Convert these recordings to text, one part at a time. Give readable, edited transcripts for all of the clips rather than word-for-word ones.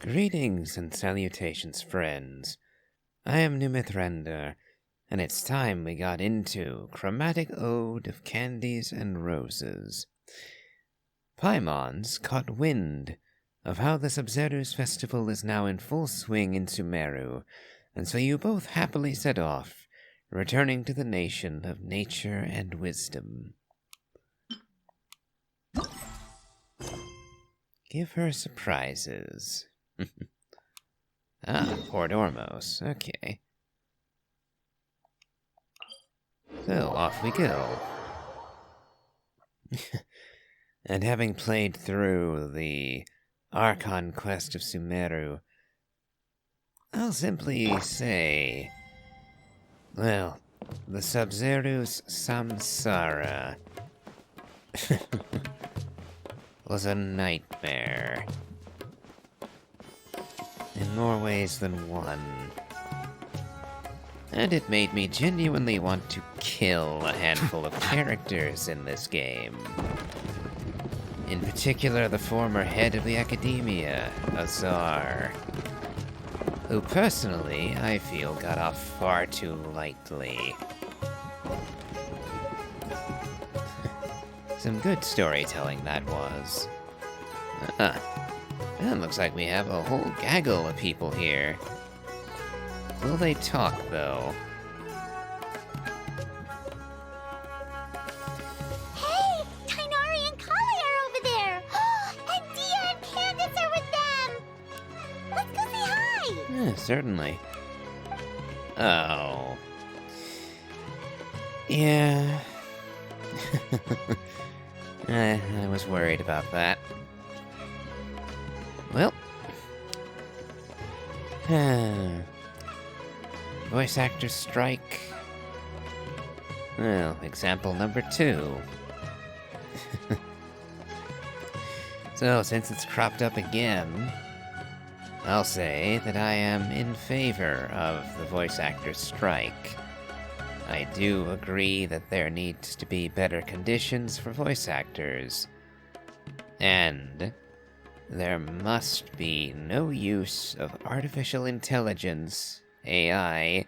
Greetings and salutations, friends. I am Nimithrender, and it's time we got into Chromatic Ode of Candies and Roses. Paimons caught wind of how the Sabzeruz Festival is now in full swing in Sumeru, and so you both happily set off, returning to the nation of nature and wisdom. Give her surprises. Port Ormos, okay. So, off we go. And having played through the Archon quest of Sumeru, I'll simply say, well, the Sabzeruz Samsara was a nightmare. In more ways than one. And it made me genuinely want to kill a handful of characters in this game. In particular, the former head of the Academia, Azar, who personally I feel got off far too lightly. Some good storytelling that was. It looks like we have a whole gaggle of people here. Will they talk, though? Hey! Tainari and Kali are over there! And Dia and Candies are with them! Let's go say hi! Yeah, certainly. Oh. Yeah. I was worried about that. Well. Voice actor strike. Well, example number 2. So, since it's cropped up again, I'll say that I am in favor of the voice actor strike. I do agree that there needs to be better conditions for voice actors. And there must be no use of artificial intelligence, AI,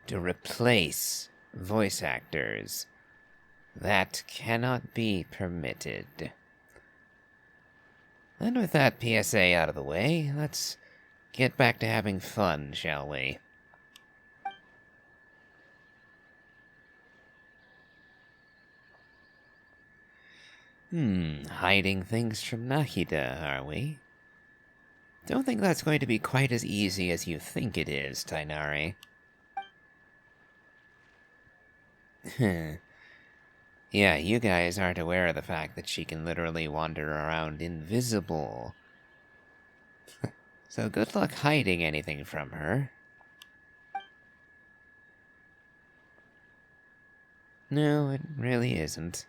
to replace voice actors. That cannot be permitted. And with that PSA out of the way, let's get back to having fun, shall we? Hiding things from Nahida, are we? Don't think that's going to be quite as easy as you think it is, Tainari. Yeah, you guys aren't aware of the fact that she can literally wander around invisible. So good luck hiding anything from her. No, it really isn't.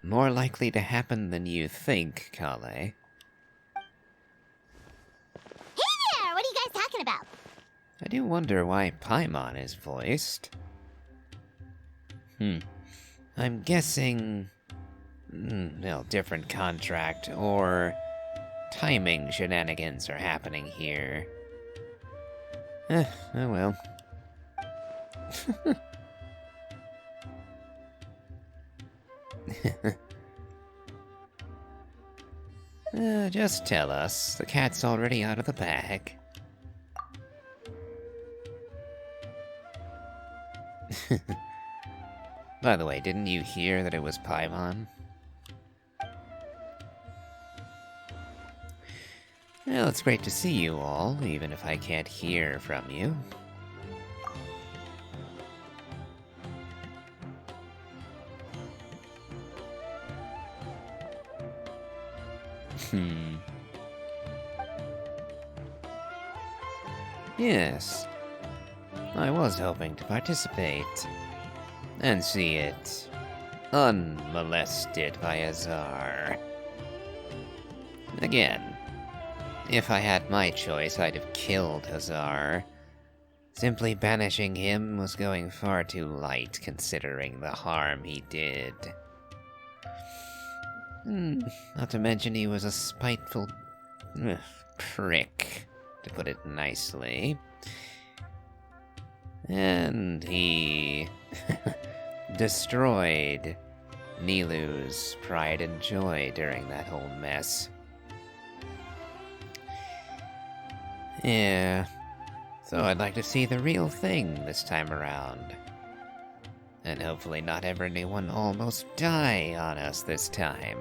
More likely to happen than you think, Kale. Hey there! What are you guys talking about? I do wonder why Paimon is voiced. I'm guessing... well, different contract, or... timing shenanigans are happening here. Oh well. Just tell us. The cat's already out of the bag. By the way, didn't you hear that it was Paimon? Well, it's great to see you all, even if I can't hear from you. Yes. I was hoping to participate. And see it unmolested by Azar. Again, If I had my choice, I'd have killed Hazar. Simply banishing him was going far too light considering the harm he did. Not to mention he was a spiteful prick, to put it nicely. And he destroyed Nilu's pride and joy during that whole mess. Yeah, so I'd like to see the real thing this time around. And hopefully not have anyone almost die on us this time.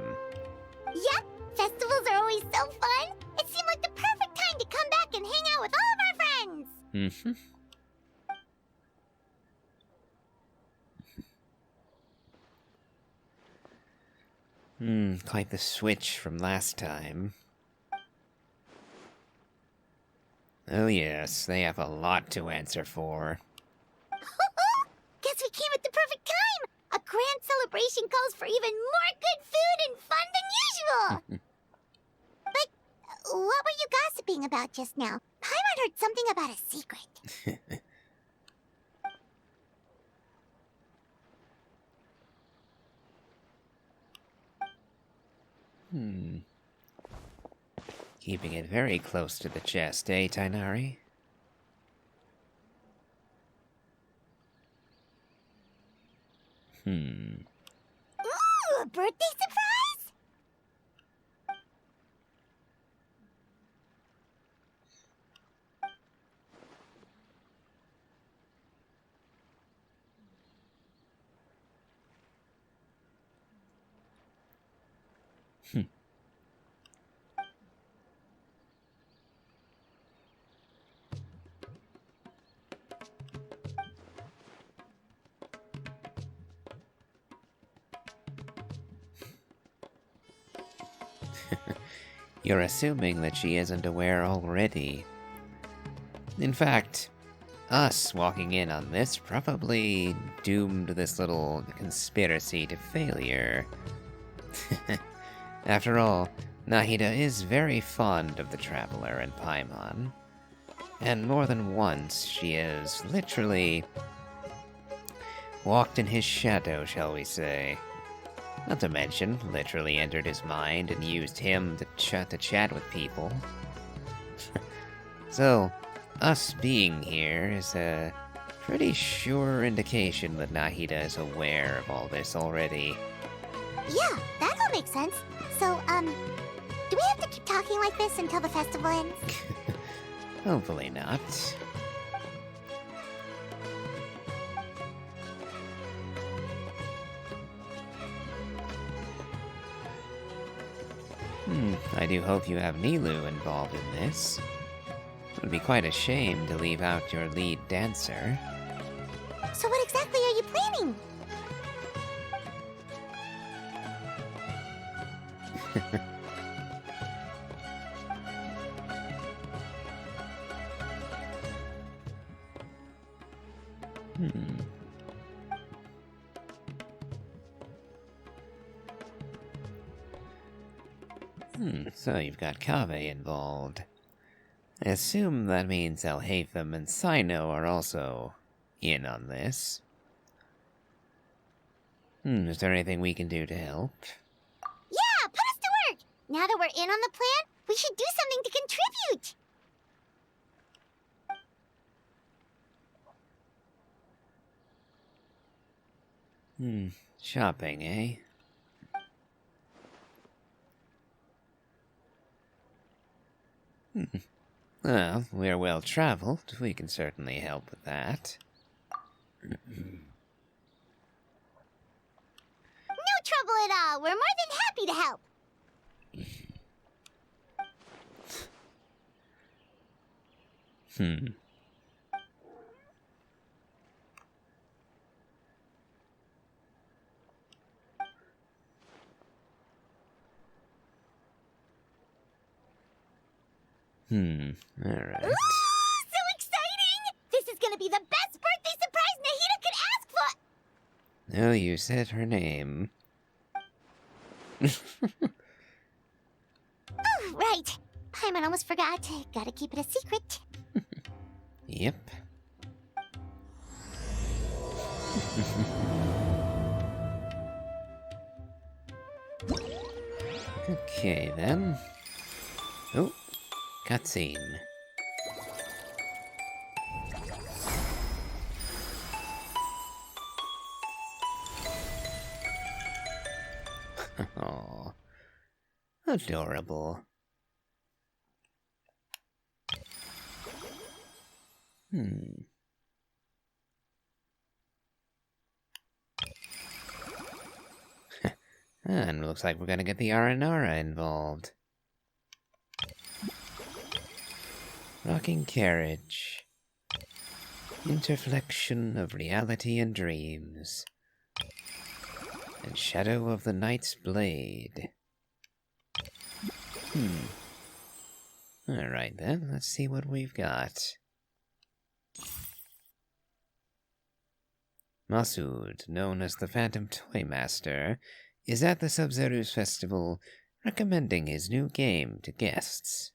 Yep, festivals are always so fun. It seemed like the perfect time to come back and hang out with all of our friends. Quite the switch from last time. Oh yes, they have a lot to answer for. Guess we came at the perfect time. A grand celebration calls for even more good food and fun than usual. But what were you gossiping about just now? Paimon heard something about a secret. Keeping it very close to the chest, eh, Tainari? Ooh, a birthday surprise? You're assuming that she isn't aware already. In fact, us walking in on this probably doomed this little conspiracy to failure. After all, Nahida is very fond of the Traveler and Paimon. And more than once, she has literally walked in his shadow, shall we say. Not to mention, literally entered his mind and used him to chat with people. So, us being here is a pretty sure indication that Nahida is aware of all this already. Yeah, that all makes sense. So, do we have to keep talking like this until the festival ends? Hopefully not. I do hope you have Nilu involved in this. It would be quite a shame to leave out your lead dancer. So what exactly are you planning? So you've got Kaveh involved. I assume that means Elhatham and Sino are also in on this. Is there anything we can do to help? Yeah, put us to work! Now that we're in on the plan, we should do something to contribute! Shopping, eh? Well, we're well traveled. We can certainly help with that. No trouble at all. We're more than happy to help. Alright. Ooh, so exciting! This is gonna be the best birthday surprise Nahida could ask for! No, you said her name. Oh, right. time, I almost forgot. Gotta keep it a secret. Yep. Okay, then. Oh, cutscene. Oh, adorable. And looks like we're gonna get the Aranara involved. Rocking carriage. Interflexion of reality and dreams. And shadow of the knight's blade. Alright then, let's see what we've got. Masood, known as the Phantom Toy Master, is at the Sabzeruz Festival recommending his new game to guests.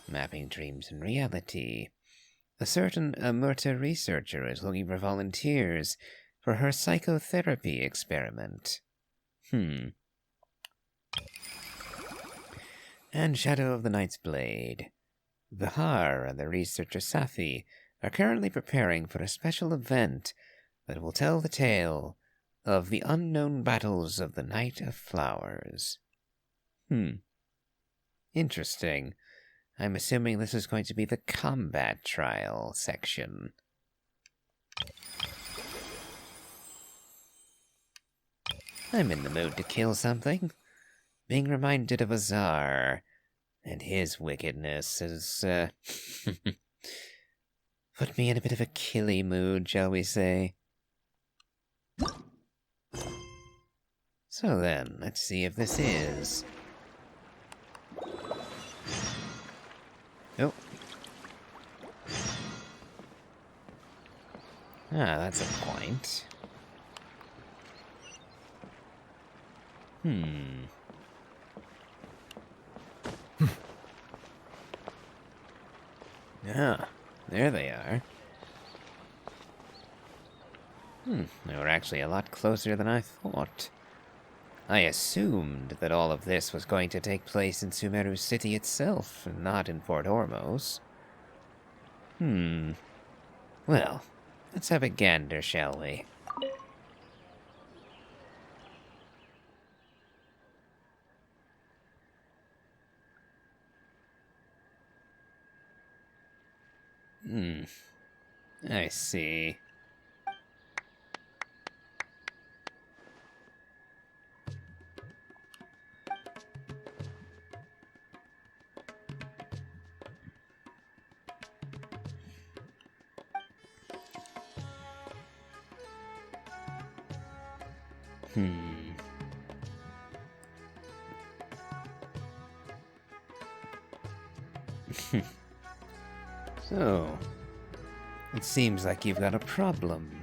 Mapping dreams and reality. A certain Amurta researcher is looking for volunteers for her psychotherapy experiment. And Shadow of the Knight's Blade. Vihar and the researcher Safi are currently preparing for a special event that will tell the tale of the unknown battles of the Night of Flowers. Interesting. I'm assuming this is going to be the combat trial section. I'm in the mood to kill something. Being reminded of Azar and his wickedness has, put me in a bit of a killy mood, shall we say. So then, let's see if this is... Oh. Ah, that's a point. Ah, there they are. They were actually a lot closer than I thought. I assumed that all of this was going to take place in Sumeru City itself, and not in Fort Ormos. Well, let's have a gander, shall we? I see. So, it seems like you've got a problem.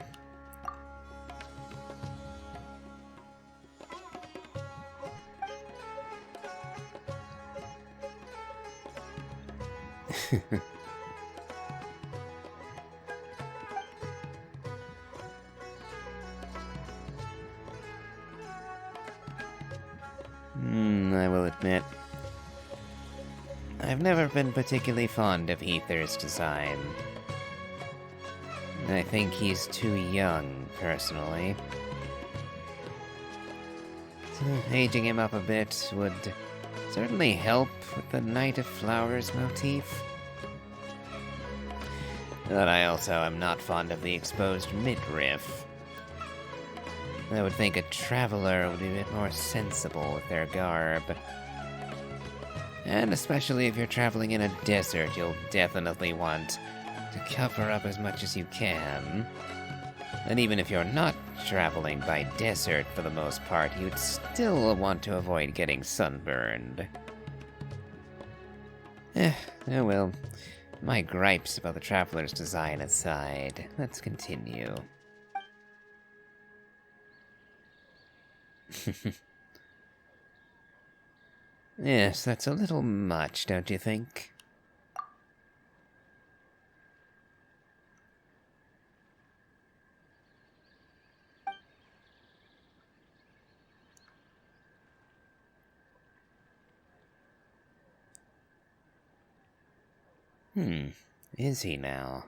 I will admit, I've never been particularly fond of Ether's design. I think he's too young, personally. So aging him up a bit would certainly help with the Night of Flowers motif. But I also am not fond of the exposed midriff. I would think a traveler would be a bit more sensible with their garb. And especially if you're traveling in a desert, you'll definitely want to cover up as much as you can. And even if you're not traveling by desert for the most part, you'd still want to avoid getting sunburned. Oh well. My gripes about the traveler's design aside, let's continue. Yes, that's a little much, don't you think? Is he now?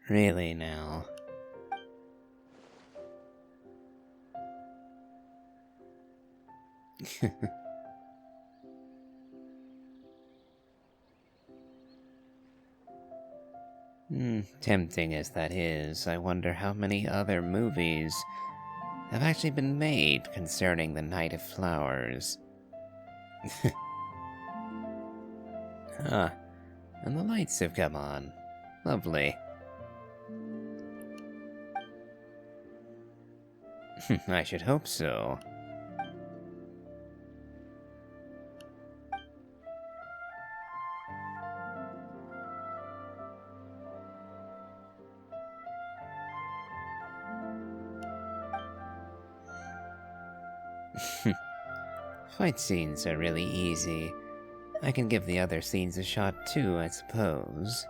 Really now? Tempting as that is, I wonder how many other movies have actually been made concerning the Night of Flowers. Huh. And the lights have come on. Lovely. I should hope so. Fight scenes are really easy. I can give the other scenes a shot too, I suppose.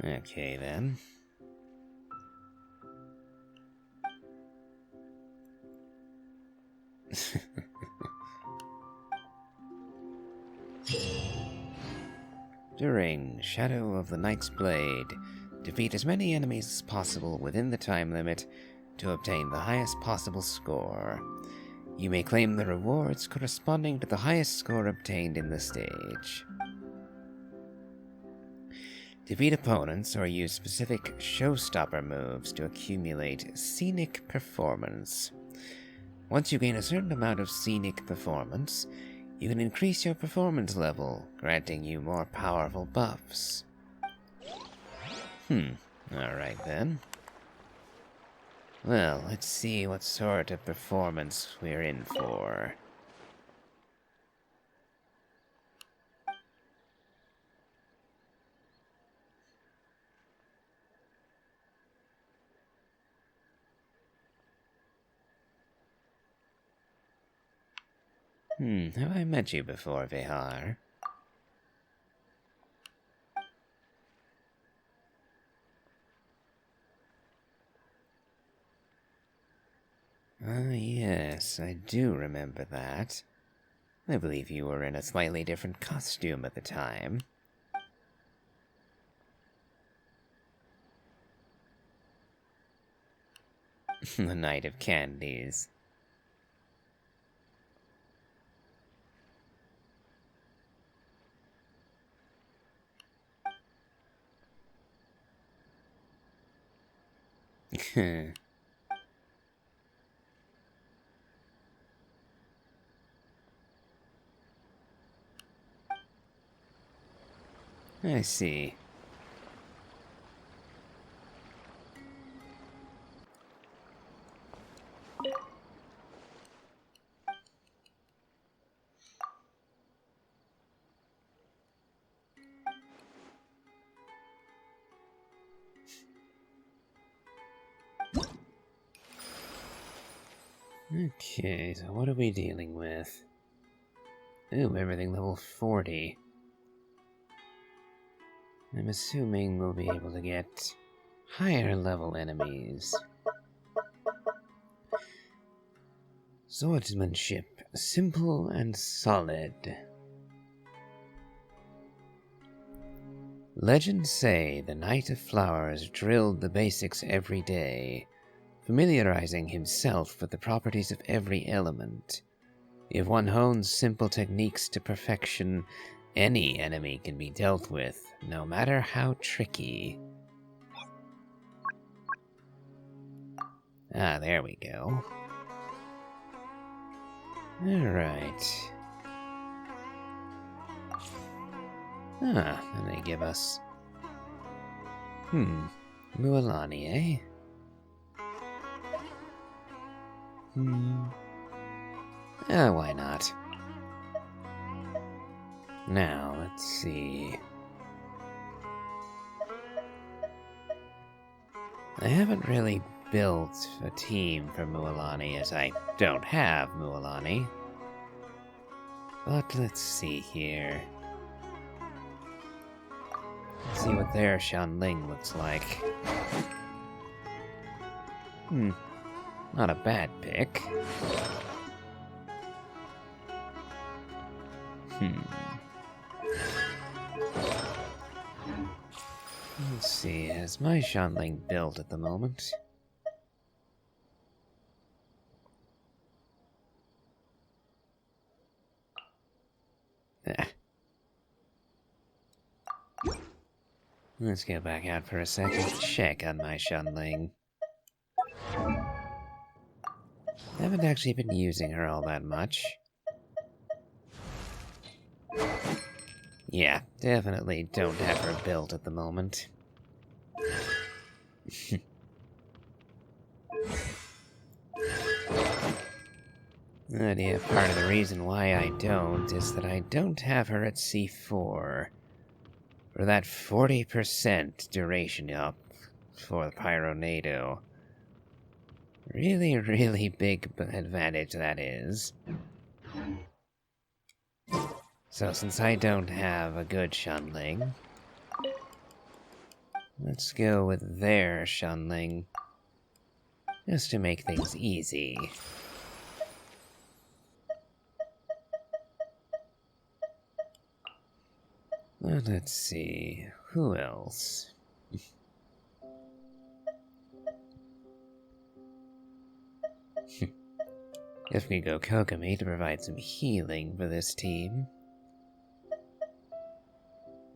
Okay then. During Shadow of the Knight's Blade, defeat as many enemies as possible within the time limit to obtain the highest possible score. You may claim the rewards corresponding to the highest score obtained in the stage. Defeat opponents or use specific showstopper moves to accumulate scenic performance. Once you gain a certain amount of scenic performance, you can increase your performance level, granting you more powerful buffs. Alright then. Well, let's see what sort of performance we're in for. Have I met you before, Vihar? Ah, yes, I do remember that. I believe you were in a slightly different costume at the time. The Night of Candies. I see. Okay, so what are we dealing with? Ooh, everything level 40. I'm assuming we'll be able to get higher level enemies. Swordsmanship, simple and solid. Legends say the Knight of Flowers drilled the basics every day, familiarizing himself with the properties of every element. If one hones simple techniques to perfection, any enemy can be dealt with no matter how tricky. Ah, there we go. Alright. Ah, and they give us... Mualani, eh? Ah, why not? Now, let's see... I haven't really built a team for Mualani, as I don't have Mualani. But let's see here. Let's see what their Shanling looks like. Not a bad pick. Let's see, has my Shanling built at the moment? Let's go back out for a second. Check on my Shanling. I haven't actually been using her all that much. Yeah, definitely don't have her built at the moment. And yeah, part of the reason why I don't is that I don't have her at C4. For that 40% duration up for the Pyronado. Really, really big advantage that is. So since I don't have a good Shanling, let's go with their Shanling, just to make things easy. Well, let's see, who else? If we go Kokomi to provide some healing for this team.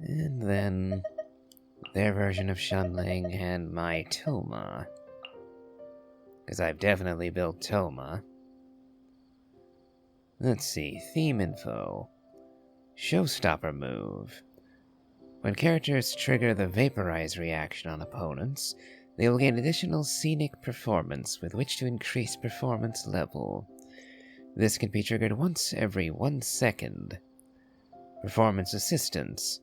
And then their version of Shanling and my Toma. Because I've definitely built Toma. Let's see, theme info. Showstopper move. When characters trigger the Vaporize reaction on opponents, they will gain additional scenic performance with which to increase performance level. This can be triggered once every 1 second. Performance assistance.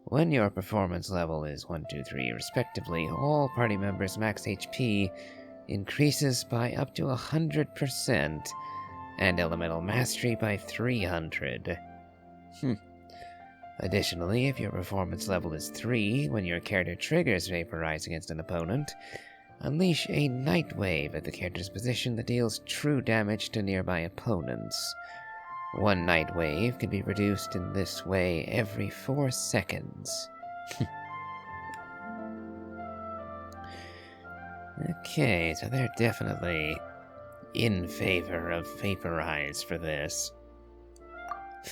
When your performance level is 1, 2, 3 respectively, all party members' max HP increases by up to 100%, and elemental mastery by 300. Additionally, if your performance level is 3, when your character triggers Vaporize against an opponent, unleash a Night Wave at the character's position that deals true damage to nearby opponents. 1 Night Wave can be reduced in this way every 4 seconds. Okay, so they're definitely in favor of Vaporize for this.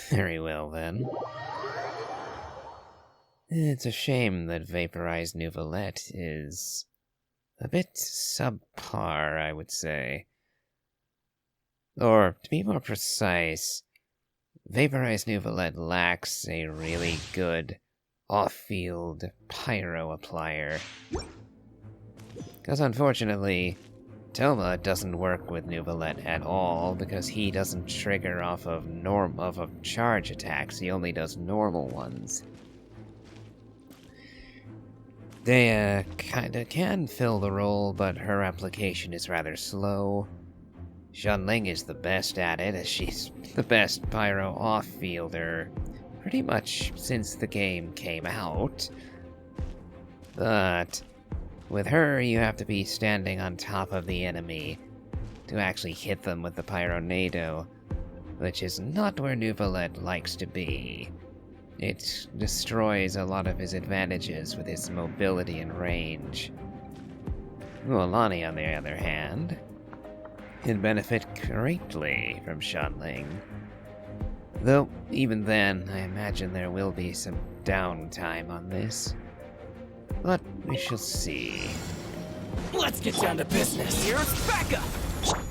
Very well, then. It's a shame that Vaporized Nouvelette is a bit subpar, I would say. Or, to be more precise, Vaporized Nouvelette lacks a really good off-field pyro applier. Because unfortunately, Toma doesn't work with Nouvelette at all because he doesn't trigger off of charge attacks. He only does normal ones. They kinda can fill the role, but her application is rather slow. Shanling is the best at it, as she's the best pyro off-fielder pretty much since the game came out. But with her, you have to be standing on top of the enemy to actually hit them with the Pyronado, which is not where Nouvelette likes to be. It destroys a lot of his advantages with his mobility and range. Mualani, on the other hand, can benefit greatly from Shanling. Though, even then, I imagine there will be some downtime on this. But we shall see. Let's get down to business. Here's Becca!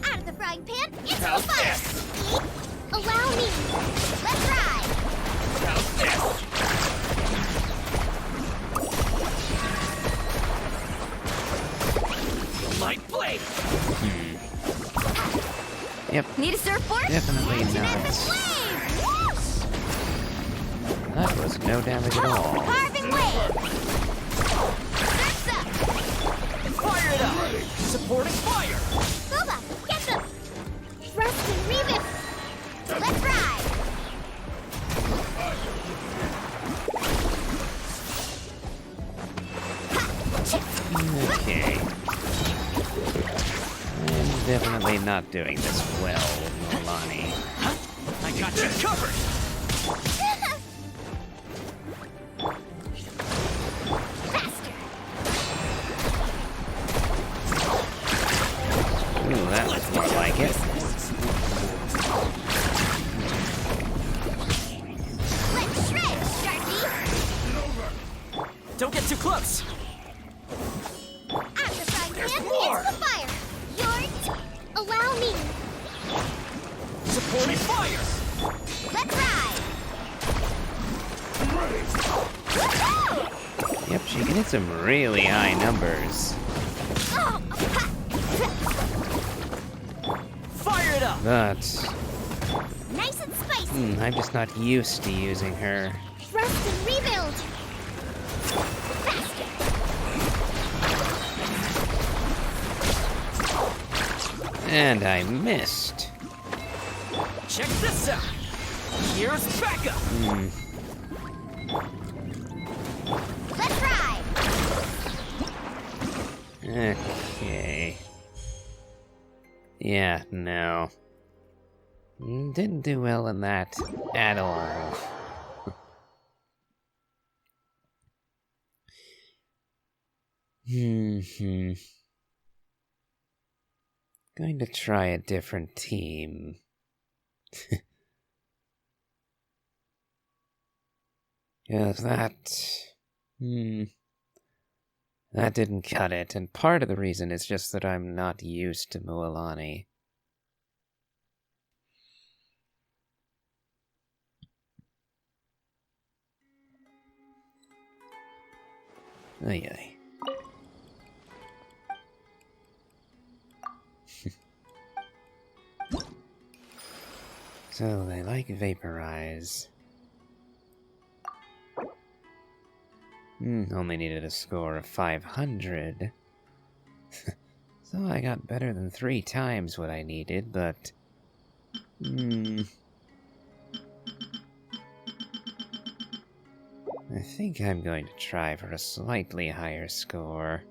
Out of the frying pan, into the How's fire! this? Allow me! Let's ride! How's this? Light blade! Yep, Need a surfboard? definitely Catch it at the not. flame! Whoosh! That was no damage at all. Carving wave! Surf's up! Fire it up! Supporting fire! Boba, get them! Thrust and rebuild! Let's ride! Okay. I'm definitely not doing this well, Milani. I got you covered! Faster! Ooh, that looks more like it. Let's shred, Sharky! Don't get too close! Out the frying pan, into more! the fire! Allow me! Supporting fire! Let's ride! Woohoo! Yep, she can hit some really high numbers. Oh, Fire it up! But nice and spicy! I'm just not used to using her. Thrust and rebuild! Faster! And I missed. Check this out! Here's Becca! Let's ride! Okay. Yeah, no. Didn't do well in that at all. Going to try a different team. Yes, that didn't cut it, and part of the reason is just that I'm not used to Mualani. Ay ay. So they like Vaporize. Only needed a score of 500. So I got better than 3 times what I needed, but... I think I'm going to try for a slightly higher score.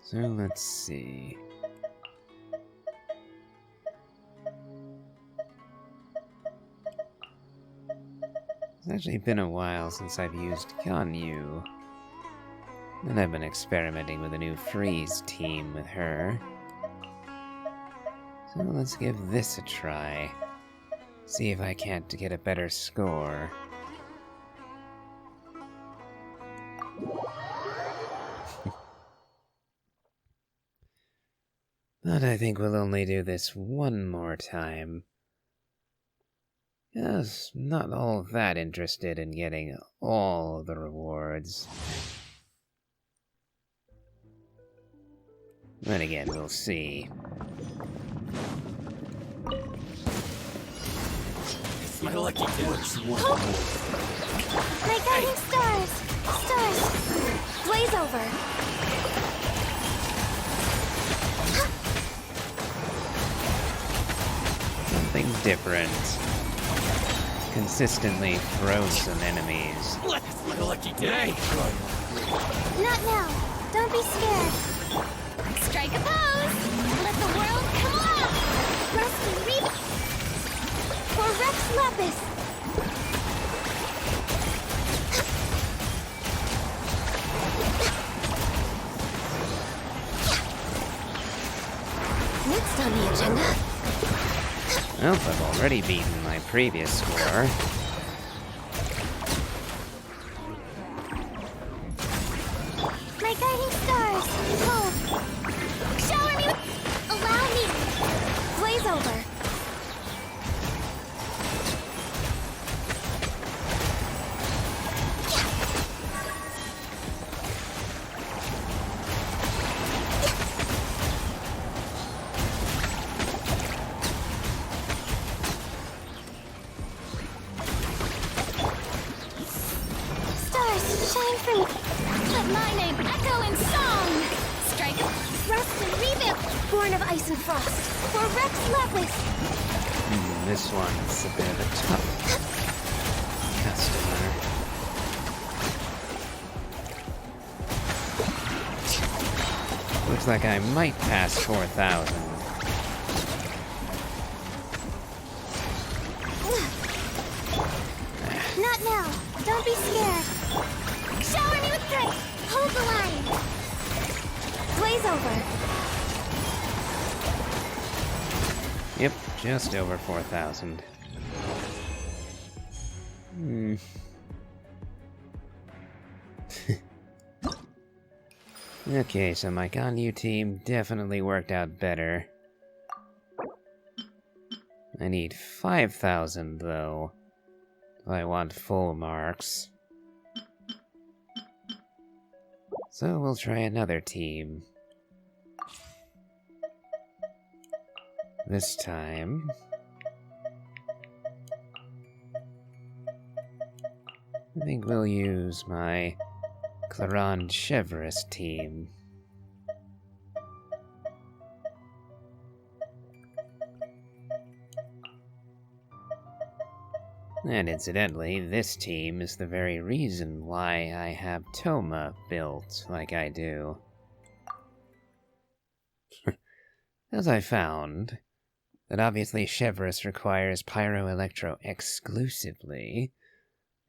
So let's see. It's actually been a while since I've used Ganyu. And I've been experimenting with a new freeze team with her. So let's give this a try. See if I can't get a better score. But I think we'll only do this one more time. Yes, not all that interested in getting all the rewards. Then again, we'll see. It's my lucky day. My guiding stars! Stars! Blaze over! Something different. Consistently frozen enemies. It's my lucky day. Not now! Don't be scared! Strike a pose! Let the world come alive! Thrust and rebuild! For Rex Lapis! Well, I've already beaten my previous score. My guiding stars, hold. Shower me with... Allow me. Glaze over. Stars, shine for me. Let my name echo in song. Strike, rust and rebuild. Born of ice and frost. For Rex Lewis. This one's a bit of a tough customer. Looks like I might pass 4,000. Not now. Don't be scared. Shower me with strength. Hold the line. Glaze over. Yep, just over 4,000. Okay, so my Ganyu team definitely worked out better. I need 5,000 though, if I want full marks. So we'll try another team. This time... I think we'll use my Chevreuse team. And incidentally, this team is the very reason why I have Toma built like I do. As I found, that obviously Chevreuse requires Pyro-Electro exclusively,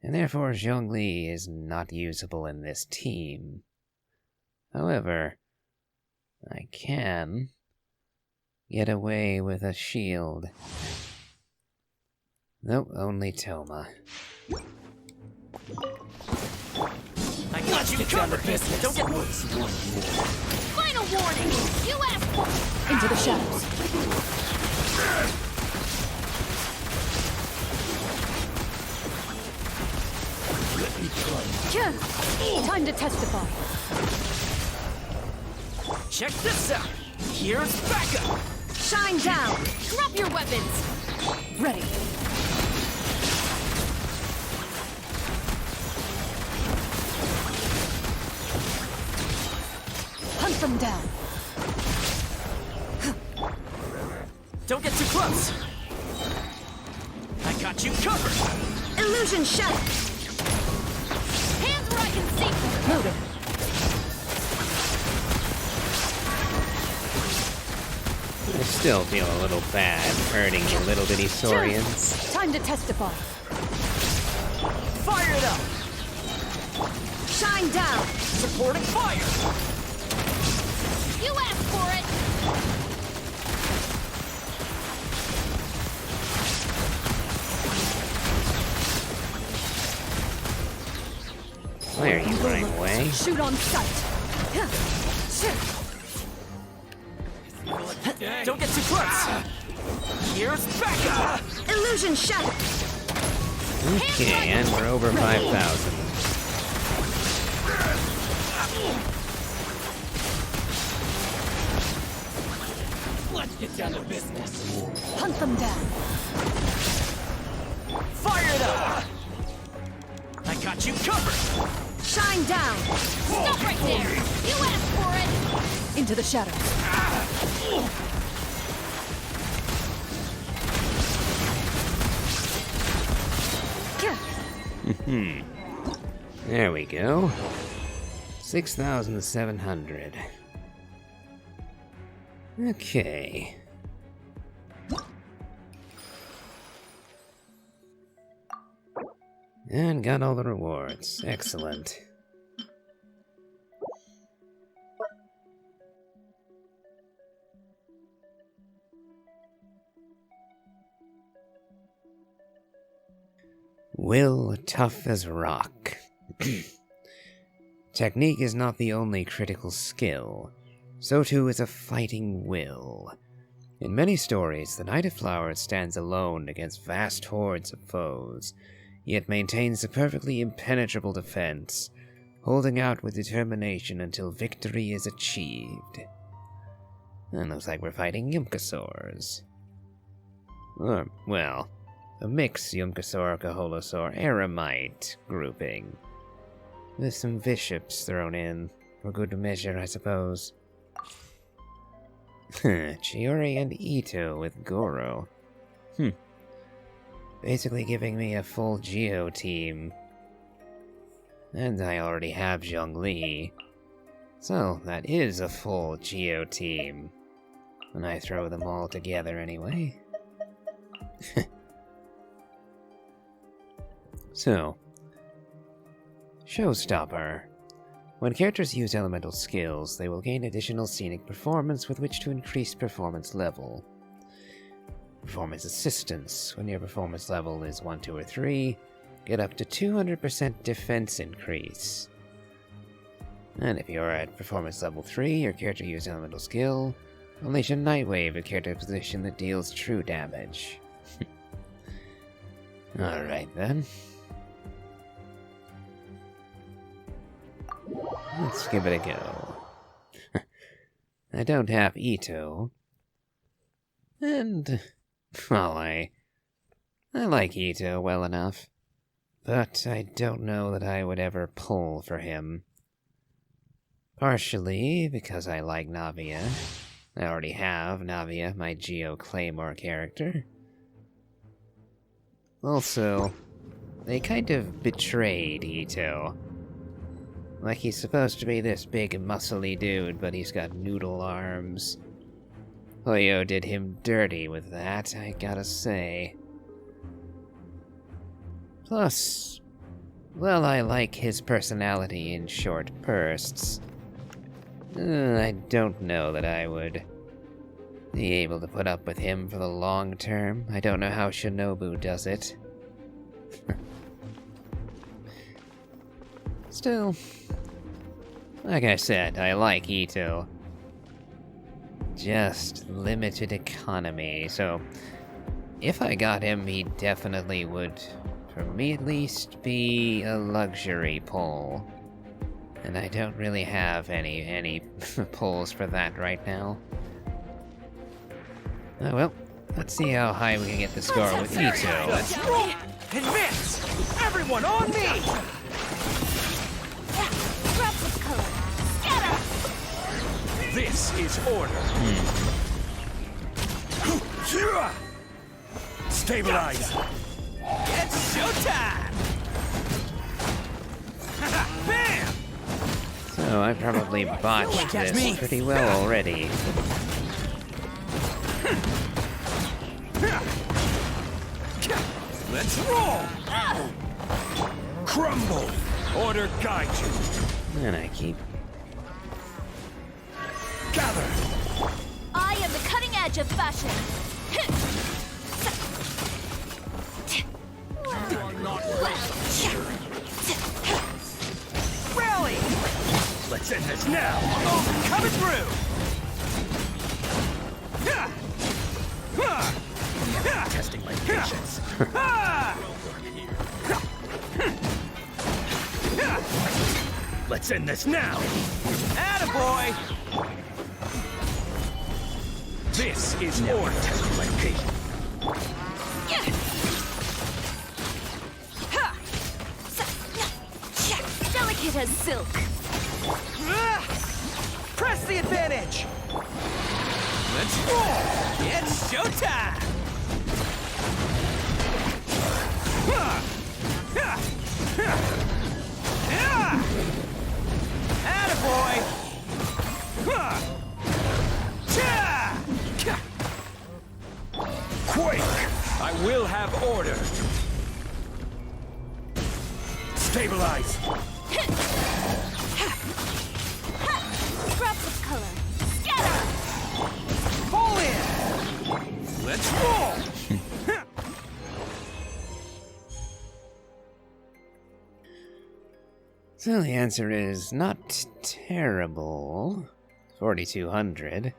and therefore Zhongli is not usable in this team. However, I can get away with a shield. Nope, only Toma. I got you covered. Don't get Final warning. You asked for Into the shadows. Time to testify. Check this out. Here's backup. Shine down. Drop your weapons. Ready. Hunt them down. Don't get too close. I got you covered. Illusion shut. Hands where I can see. Loaded. I still feel a little bad hurting the little bitty Saurians. Time to testify. Fire it up. Shine down. Supporting fire. You asked for it. Why are you running away? Shoot on sight. Shoot. Don't get too close. Here's backup. Illusion shut. Okay, and we're over 5,000. Let's get down to business. Hunt them down. Fire it up. I got you covered. Shine down. Stop right there. You asked for it. Into the shadows. There we go. 6,700. Okay. And got all the rewards. Excellent. Will tough as rock. Technique is not the only critical skill. So too is a fighting will. In many stories, the Knight of Flowers stands alone against vast hordes of foes, yet maintains a perfectly impenetrable defense, holding out with determination until victory is achieved. It looks like we're fighting Yumkasaurs. Or, well, a mixed Yumkasaur, Kaholosaur, Eremite grouping. With some bishops thrown in, for good measure, I suppose. Chiori and Ito with Goro. Basically giving me a full Geo team. And I already have Zhongli. So, that is a full Geo team. When I throw them all together anyway. So, Showstopper. When characters use elemental skills, they will gain additional scenic performance with which to increase performance level. Performance assistance. When your performance level is 1, 2, or 3, get up to 200% defense increase. And if you are at performance level 3, your character uses elemental skill, unleash a Nightwave at character position that deals true damage. Alright then. Let's give it a go. I don't have Ito. And, well, I like Ito well enough. But I don't know that I would ever pull for him. Partially because I like Navia. I already have Navia, my Geo Claymore character. Also, they kind of betrayed Ito. Like he's supposed to be this big muscly dude, but he's got noodle arms. Hoyo did him dirty with that, I gotta say. Plus, well, I like his personality in short bursts. I don't know that I would be able to put up with him for the long term. I don't know how Shinobu does it. Still, like I said, I like Ito. Just limited economy, so if I got him, he definitely would, for me at least, be a luxury pull. And I don't really have any pulls for that right now. Oh well, let's see how high we can get the score with Ito. Let's roll! Advance! Everyone on me! Drop this color. Scatter! This is order. Stabilize! It's showtime! Bam! So I probably botched this pretty well already. Let's roll! Crumble! Order guide you. And I keep... Gather! I am the cutting edge of fashion. Rally! Let's end this now! Oh, coming through! Testing my patience. Let's end this now! Attaboy! This is order. Testing my patience. Delicate as silk. Press the advantage! Let's roll! It's showtime! Attaboy! Quake! I will have order! Stabilize! Drop this color. Scatter! Pull in! Let's roll! So the answer is not terrible. 4,200.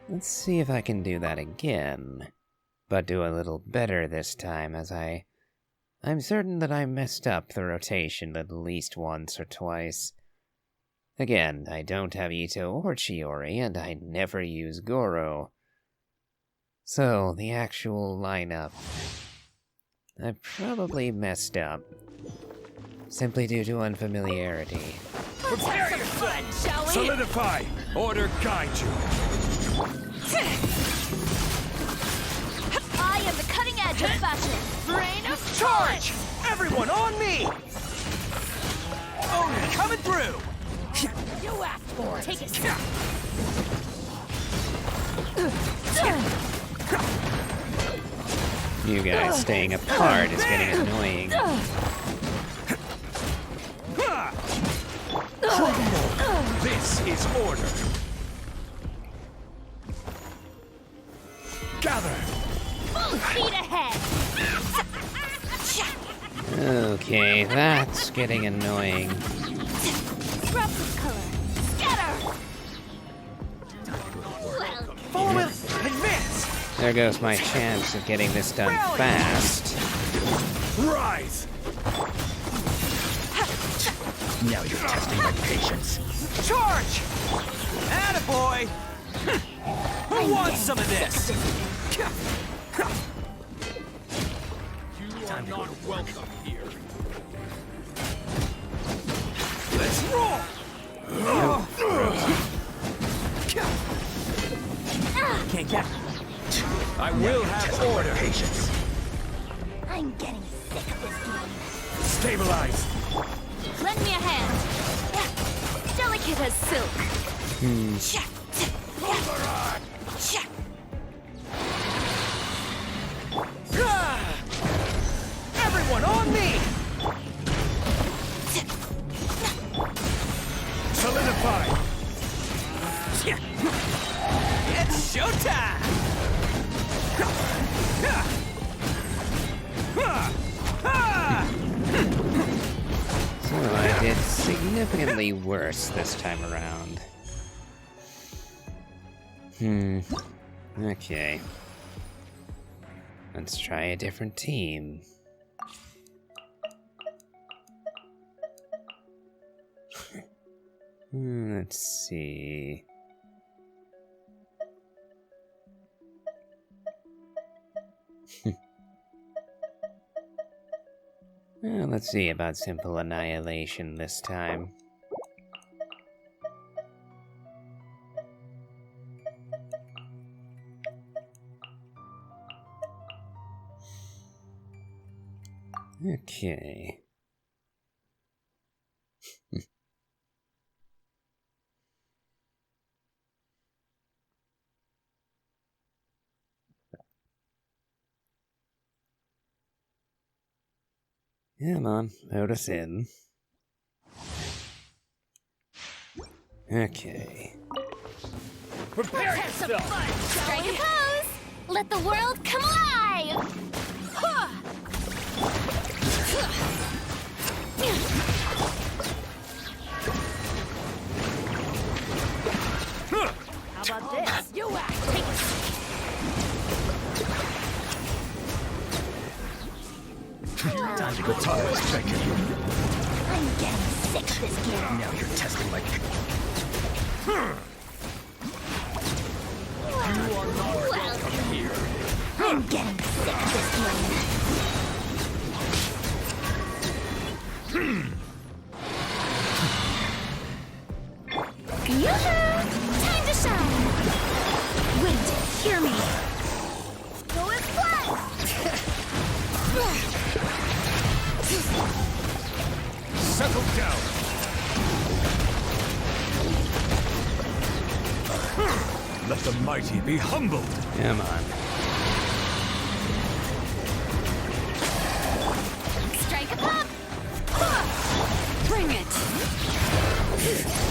Let's see if I can do that again. But do a little better this time, as I'm certain that I messed up the rotation at least once or twice. Again, I don't have Ito or Chiori, and I never use Goro. So, the actual lineup. I probably messed up. Simply due to unfamiliarity. Prepare yourself, shall we? Solidify! Order guide you! I am the cutting edge of fashion. Brain of charge! Everyone on me! Own coming through! You asked for it. Take it. You guys staying apart is getting annoying. This is order. Gather! Full speed ahead. Okay, that's getting annoying. Disruptive color. Scatter. Follow him! Advance! There goes my chance of getting this done fast. Rise! Now you're testing my patience. Charge! Attaboy! Who wants some of this? You are not welcome here. Let's roll! Can't get me. I will have order. Patience. I'm getting sick of this game. Stabilize. Lend me a hand. Delicate as silk. Everyone on me! Solidify! It's showtime! So I did significantly worse this time around. Okay. Let's try a different team. Let's see. Let's see about simple annihilation this time. Okay. Come on, load us in. Okay. Prepare yourself! Strike a pose. Let the world come alive. How about this? You act. Take it. Time to go tolerance check. I'm getting sick of this game. Now you're testing my... You are not welcome here. I'm getting sick of this game. Yoo-hoo! Time to shine! Wait, hear me. Go with flat! Settle down! Let the mighty be humbled! Come on. Strike a pop. Bring it.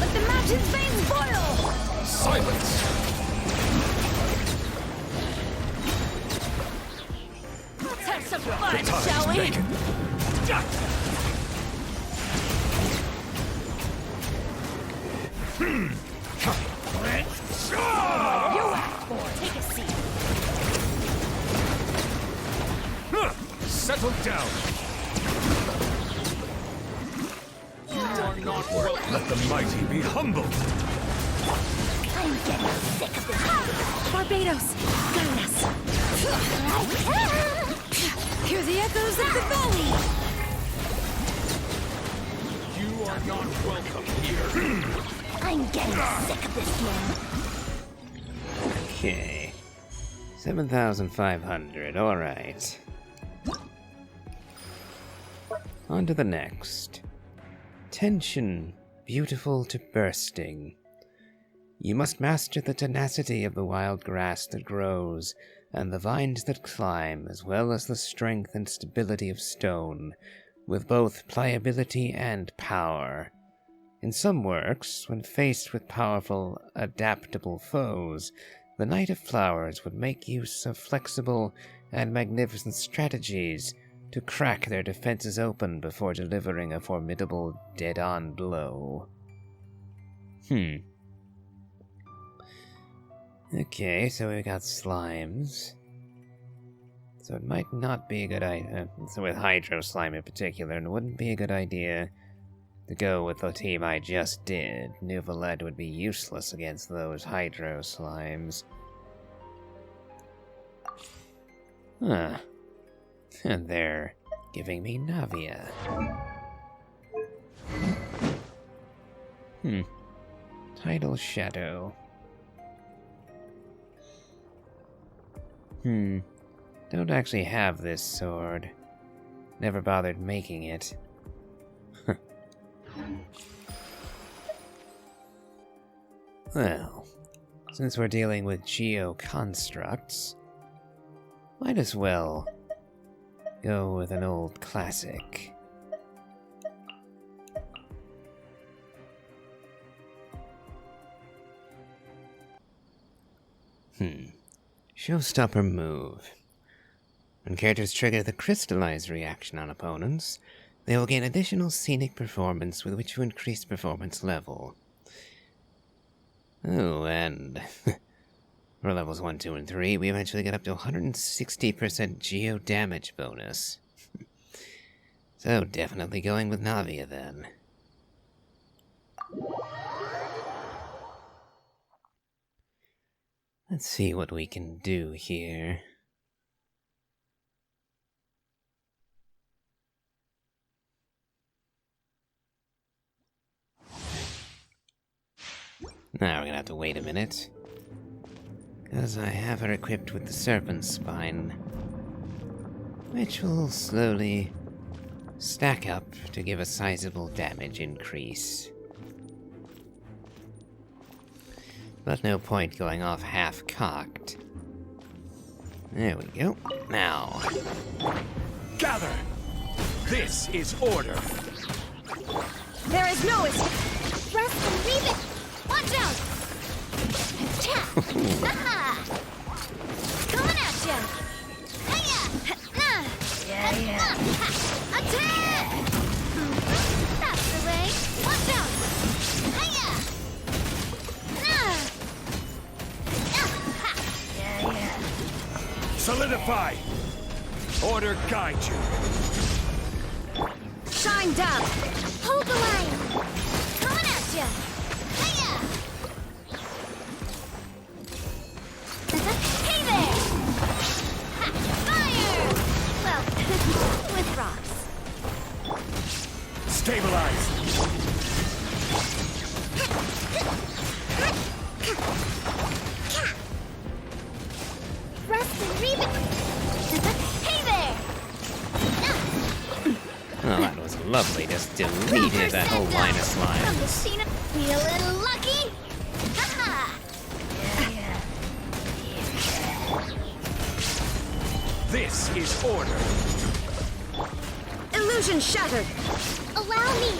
Let the mountain's veins boil. Silence! Let's have some fun, The time shall is we? taken. You asked for it. Take a seat. Settle down. You are not welcome. Let the mighty be humble. I'm getting sick of this. Barbados, guide us. Hear the echoes of the valley. You are not welcome here. I'm getting sick of this man. Okay. 7,500, alright. On to the next. Tension, beautiful to bursting. You must master the tenacity of the wild grass that grows, and the vines that climb, as well as the strength and stability of stone, with both pliability and power. In some works, when faced with powerful, adaptable foes, the Knight of Flowers would make use of flexible and magnificent strategies to crack their defenses open before delivering a formidable dead-on blow. Okay, so we got slimes. So it might not be a good idea, so with Hydro Slime in particular, it wouldn't be a good idea to go with the team I just did. Nouvelette would be useless against those Hydro Slimes. Huh. And they're giving me Navia. Tidal Shadow. Don't actually have this sword. Never bothered making it. Well, since we're dealing with geo-constructs, might as well go with an old classic. Showstopper move. When characters trigger the crystallize reaction on opponents, they will gain additional scenic performance with which to increase performance level. Oh, and for levels 1, 2, and 3, we eventually get up to 160% geo damage bonus. So definitely going with Navia then. Let's see what we can do here. Now we're gonna have to wait a minute, because I have her equipped with the Serpent Spine, which will slowly stack up to give a sizable damage increase. But no point going off half-cocked. There we go. Now. Gather! This is order! There is no escape. Rust and leave it! Watch out! Aha! Coming at ya! Hiya! Yeah. Attack! That's the way! Watch out! Hiya! Yeah. Solidify! Order guide you! Shine down. Hold the line! Coming at ya! Hiya! Hey there! Ha! Fire! Well, with rocks. Stabilize! Rust and Reeve it! Hey there! Oh, that was lovely. Just deleted that whole line of slime. From the scene of feeling lucky? Haha! This is order! Illusion shattered. Allow me!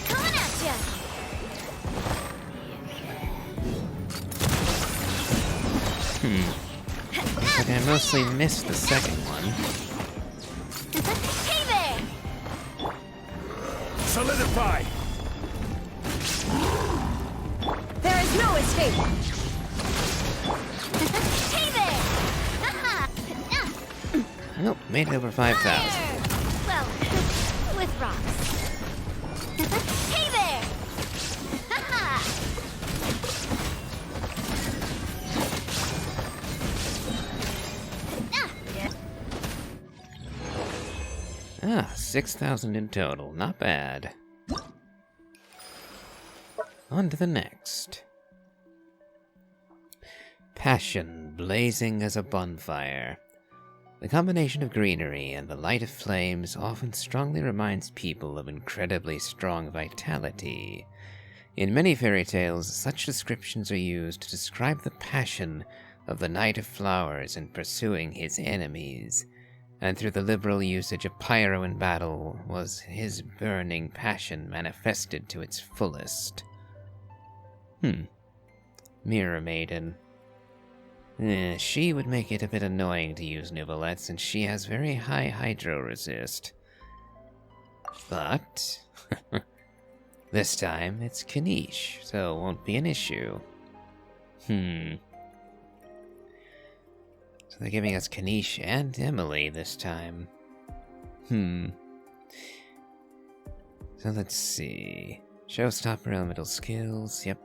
Coming at ya! But I mostly missed the second one. Hey there! Solidify! is no escape! Hey there! Haha! Nope, made over 5,000. Well, with rocks. Hey there! Haha! Ah, 6,000 in total. Not bad. On to the next. Passion blazing as a bonfire. The combination of greenery and the light of flames often strongly reminds people of incredibly strong vitality. In many fairy tales, such descriptions are used to describe the passion of the Knight of Flowers in pursuing his enemies, and through the liberal usage of pyro in battle was his burning passion manifested to its fullest. Mirror Maiden. She would make it a bit annoying to use Nuvolette since she has very high hydro resist. But this time it's Candies, so it won't be an issue. So they're giving us Candies and Emily this time. So let's see. Showstopper elemental skills, yep.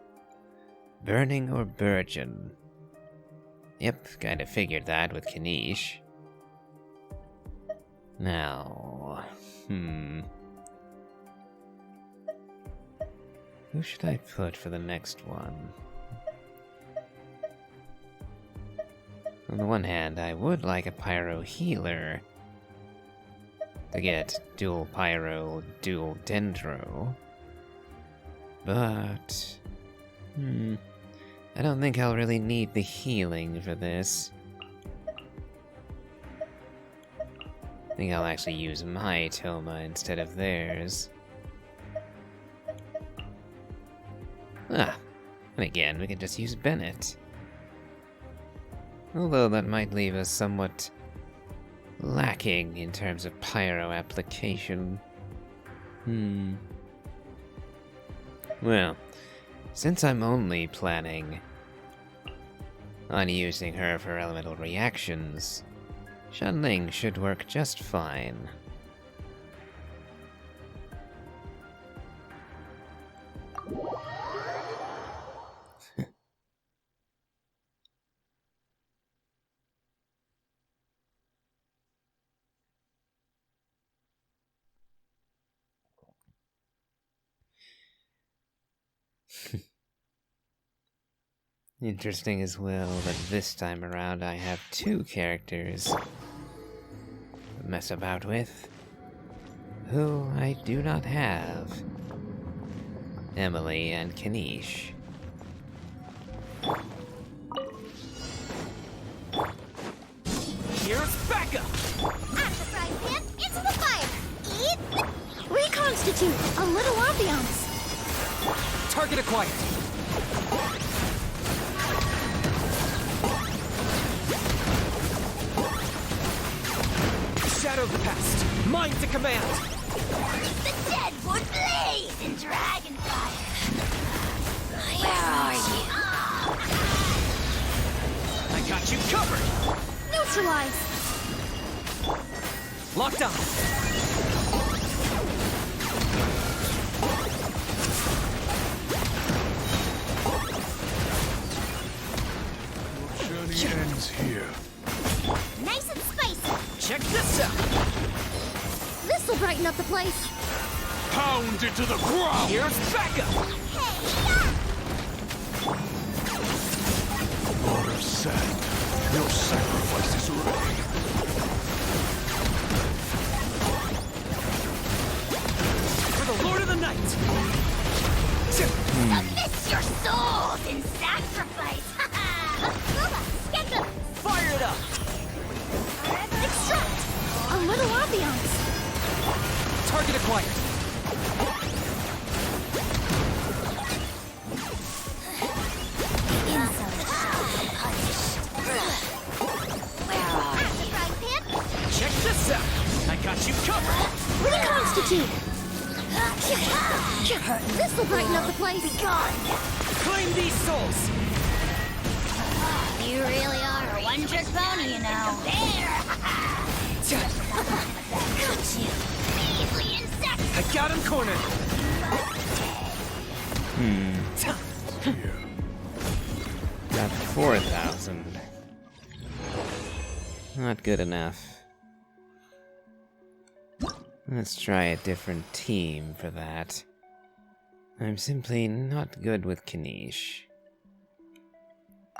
Burning or Burgeon. Yep, kinda figured that with Candies. Now, who should I put for the next one? On the one hand, I would like a Pyro Healer to get dual Pyro, dual Dendro. But, I don't think I'll really need the healing for this. I think I'll actually use my Toma instead of theirs. And again, we can just use Bennett. Although that might leave us somewhat lacking in terms of pyro application. Well, since I'm only planning on using her for elemental reactions, Shanling should work just fine. Interesting as well that this time around I have two characters to mess about with, who I do not have. Emily and Candies. Here's Becca! At the frying pan, into the fire! Eat! Reconstitute! A little ambiance! Target acquired. Shadow Pest, mine to command! The dead would blaze in dragon fire! Where are you? I got you covered! Neutralize! Locked on! Journey ends here. Nice and spicy! Check this out! This'll brighten up the place! Pound it to the ground! Here's Becca! Hey! Lord of Sand, your sacrifice is ready. For the Lord of the Night! Amidst your souls in sacrifice! Fire it up! Extract! A little ambiance! Target acquired! Frying pan? Check this out! I got you covered! Reconstitute! This will brighten up the place. Claim these souls! You really are a one-trick pony, you know. There! Got you! Measly insect! I got him cornered! Got 4,000. Not good enough. Let's try a different team for that. I'm simply not good with Kanish.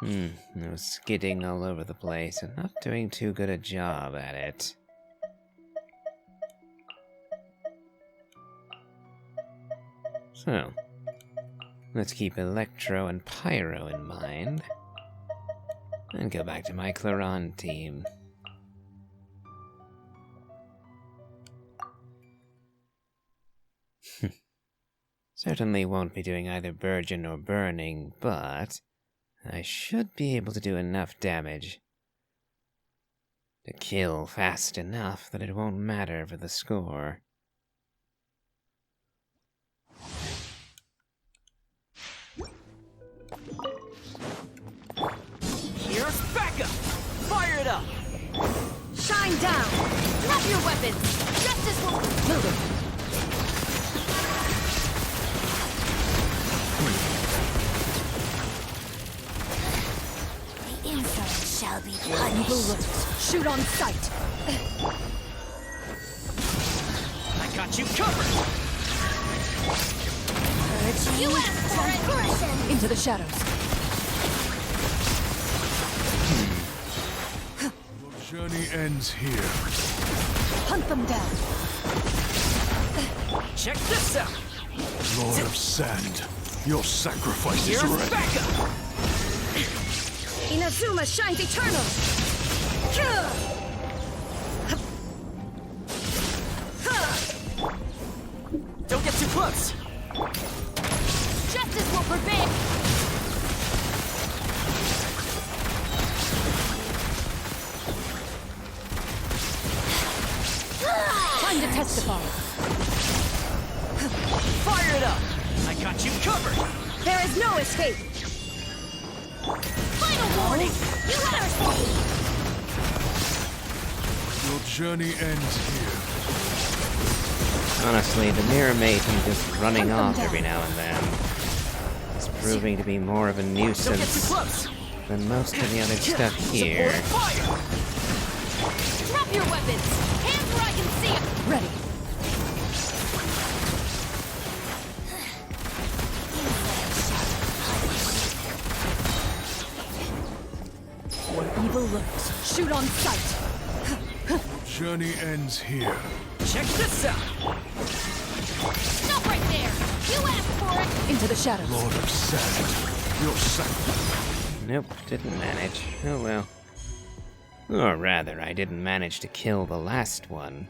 I was skidding all over the place and not doing too good a job at it. So, let's keep Electro and Pyro in mind, and go back to my Claron team. Certainly won't be doing either Burgeon or Burning, but I should be able to do enough damage to kill fast enough that it won't matter for the score. Here's backup! Fire it up! Shine down. Drop your weapons! Justice will... Move it. The insolent shall be Evil punished. looks. Shoot on sight. I got you covered! You asked for it! Into the shadows. Your journey ends here. Hunt them down. Check this out! Lord of Sand, your sacrifice is Here's ready. backup! Inazuma shines eternal. Don't get too close! Justice will prevail! Time to testify. Fire it up! I got you covered! There is no escape. Final warning! You let us Your journey ends here. Honestly, the mirror mate and just running Hunt them off down. every now and then is proving to be more of a Don't get too nuisance close! than most of the other stuff here. Fire! Drop your weapons! Hands where I can see them! Ready. Where evil lurks. Shoot on sight. Journey ends here. Check this out! Stop right there! You asked for it! Into the shadows. Lord of Sand, your sacrifice. Nope, didn't manage. Oh well. Or rather, I didn't manage to kill the last one.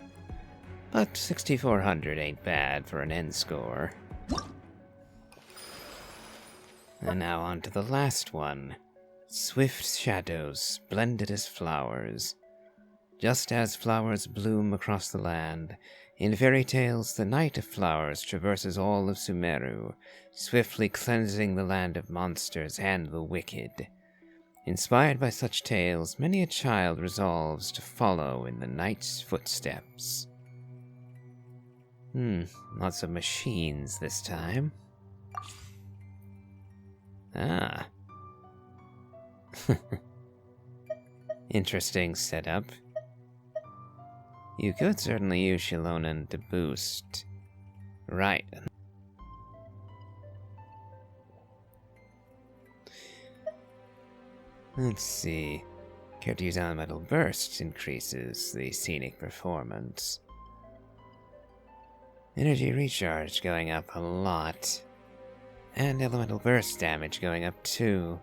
But 6,400 ain't bad for an end score. And now on to the last one. Swift shadows, splendid as flowers. Just as flowers bloom across the land, in fairy tales the Night of Flowers traverses all of Sumeru, swiftly cleansing the land of monsters and the wicked. Inspired by such tales, many a child resolves to follow in the knight's footsteps. Lots of machines this time. Ah. Interesting setup. You could certainly use Shilonen to boost. Right. Let's see. Care to use Elemental Burst increases the scenic performance. Energy recharge going up a lot. And Elemental Burst damage going up too.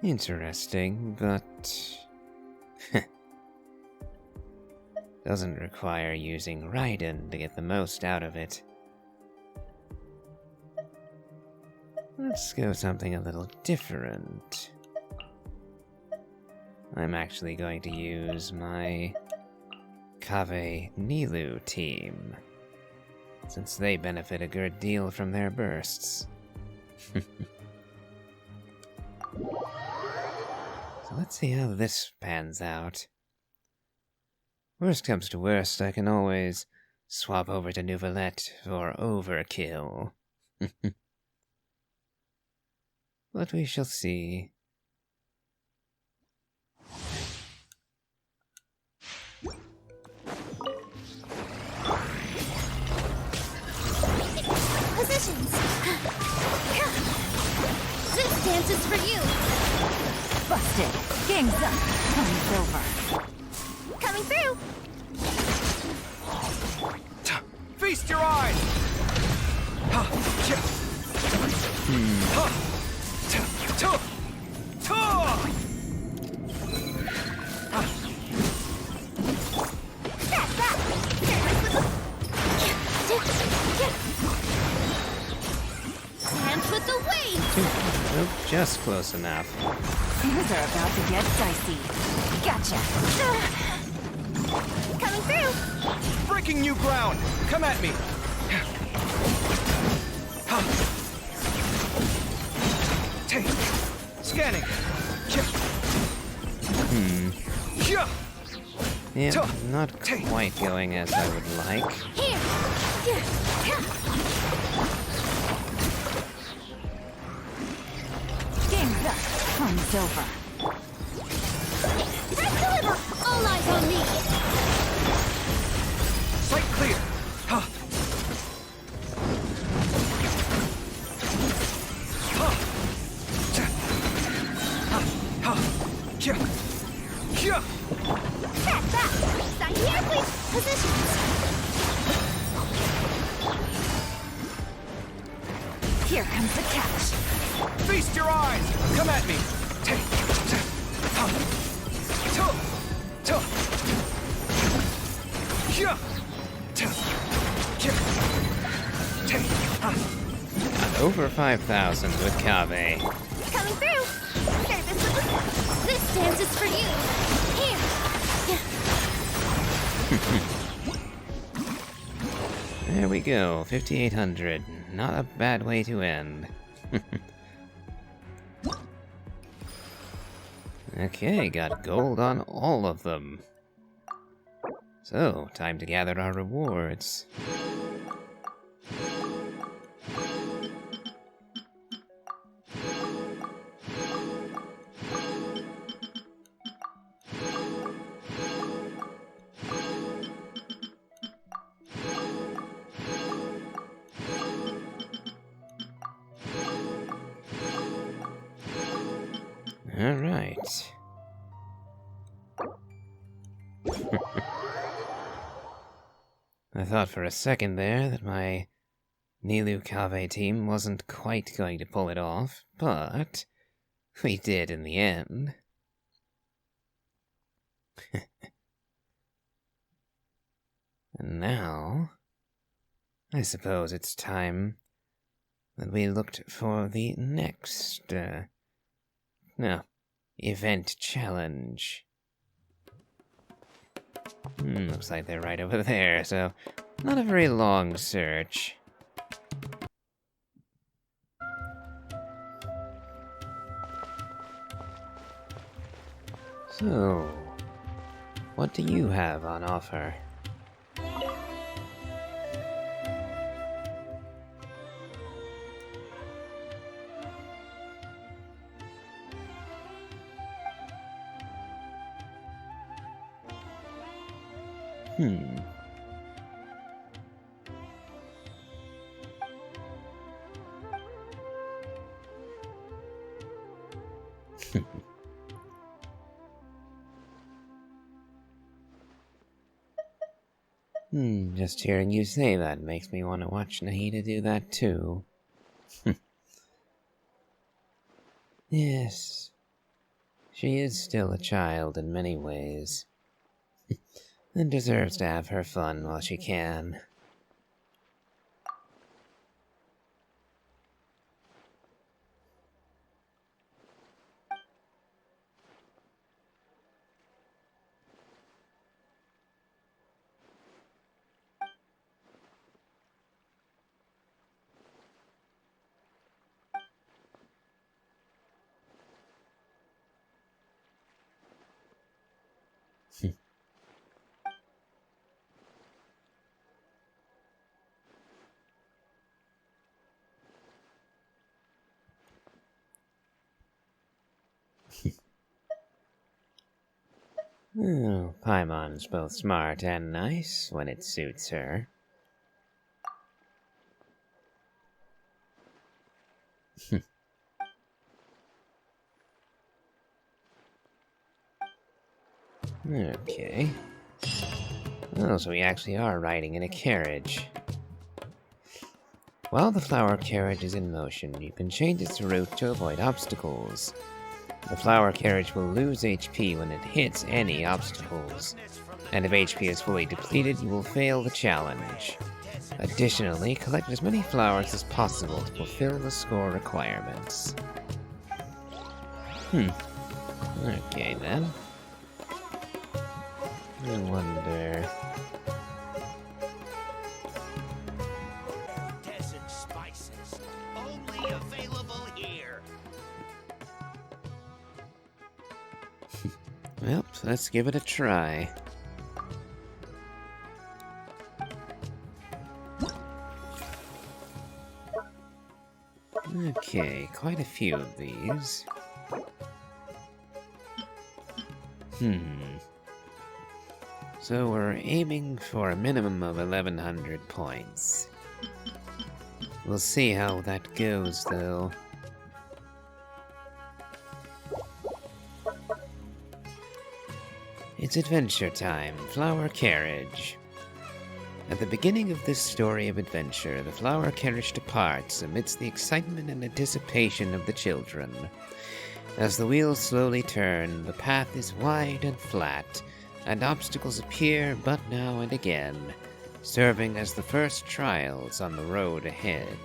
Interesting, but doesn't require using Raiden to get the most out of it. Let's go something a little different. I'm actually going to use my Kave Nilu team, since they benefit a good deal from their bursts. So let's see how this pans out. Worst comes to worst, I can always swap over to Nouvellette for overkill. But we shall see. Positions. This dance is for you. Busted. Game's up. Time's over. Coming through. Feast your eyes! Ha! Yeah. Ha! Ta! Ta! Ta! Hands with the waves. Nope, just close enough. Things are about to get dicey. Gotcha. Coming through. Breaking new ground! Come at me! Ha! Take! Scanning! Yeah! Yeah, not quite going as I would like. Here. Game's up. Time's over. Press deliver. All eyes on me. Sight clear! Ha! Ha! Ta! Ha! Ha! Yeah! Yeah! Back. Sign here, please. Positions. Here comes the catch. Feast your eyes! Come at me! Take! Ta! Ha! Ta! Ta! Yeah! Ta! Yeah! Take! Ha! Over 5,000 with Kave. Coming through. This dance is for you. Here. There we go, 5,800. Not a bad way to end. Okay, got gold on all of them. So, time to gather our rewards. Alright. I thought for a second there that my Nilu Kave team wasn't quite going to pull it off, but we did in the end. And now, I suppose it's time that we looked for the next, event challenge. Looks like they're right over there, so not a very long search. So, what do you have on offer? Just hearing you say that makes me want to watch Nahida do that too. Yes, she is still a child in many ways, and deserves to have her fun while she can. Oh, Paimon's both smart and nice when it suits her. Okay. Oh, so we actually are riding in a carriage. While the flower carriage is in motion, you can change its route to avoid obstacles. The flower carriage will lose HP when it hits any obstacles, and if HP is fully depleted, you will fail the challenge. Additionally, collect as many flowers as possible to fulfill the score requirements. Okay then. I wonder... Desert spices, only available here. Well, let's give it a try. Okay, quite a few of these. So we're aiming for a minimum of 1100 points. We'll see how that goes, though. It's adventure time, Flower Carriage. At the beginning of this story of adventure, the flower carriage departs amidst the excitement and anticipation of the children. As the wheels slowly turn, the path is wide and flat, and obstacles appear but now and again, serving as the first trials on the road ahead.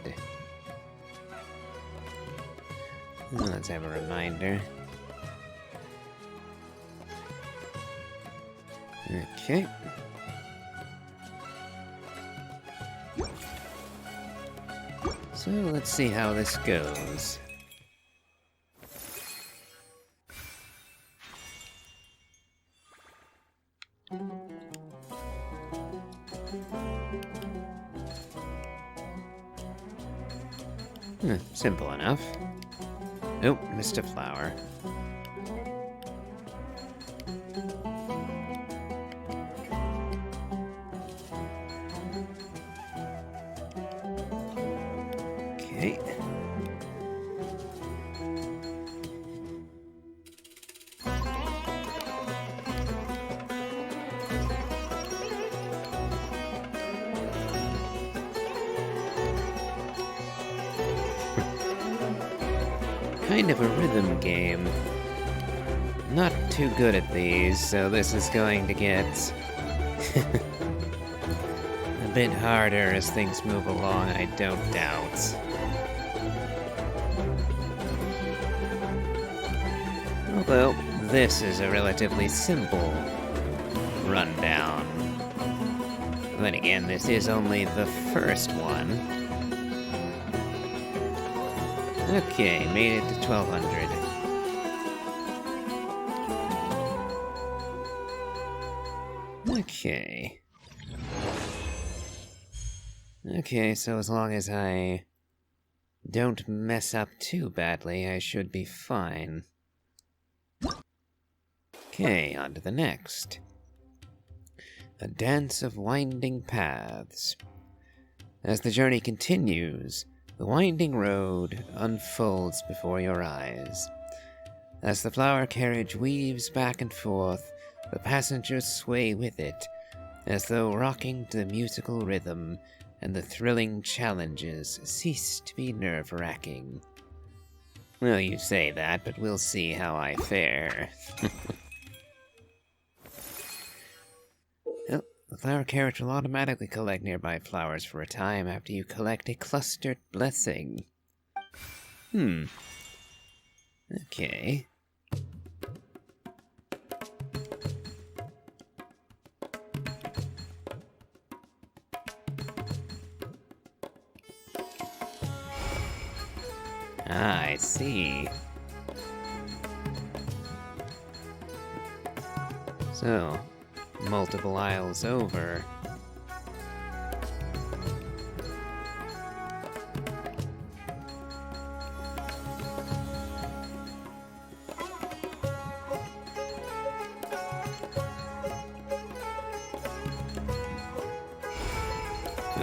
Let's have a reminder. Okay. So let's see how this goes. Simple enough. Oh, missed a flower. Okay. Kind of a rhythm game. Not too good at these, so this is going to get a bit harder as things move along, I don't doubt. Although, this is a relatively simple rundown. Then again, this is only the first one. Okay, made it to 1200. Okay. Okay, so as long as I don't mess up too badly, I should be fine. Okay, on to the next. A dance of winding paths. As the journey continues, the winding road unfolds before your eyes. As the flower carriage weaves back and forth, the passengers sway with it, as though rocking to the musical rhythm, and the thrilling challenges cease to be nerve-wracking. Well, you say that, but we'll see how I fare. Well, the flower carriage will automatically collect nearby flowers for a time after you collect a clustered blessing. Okay. Ah, I see. So, multiple aisles over.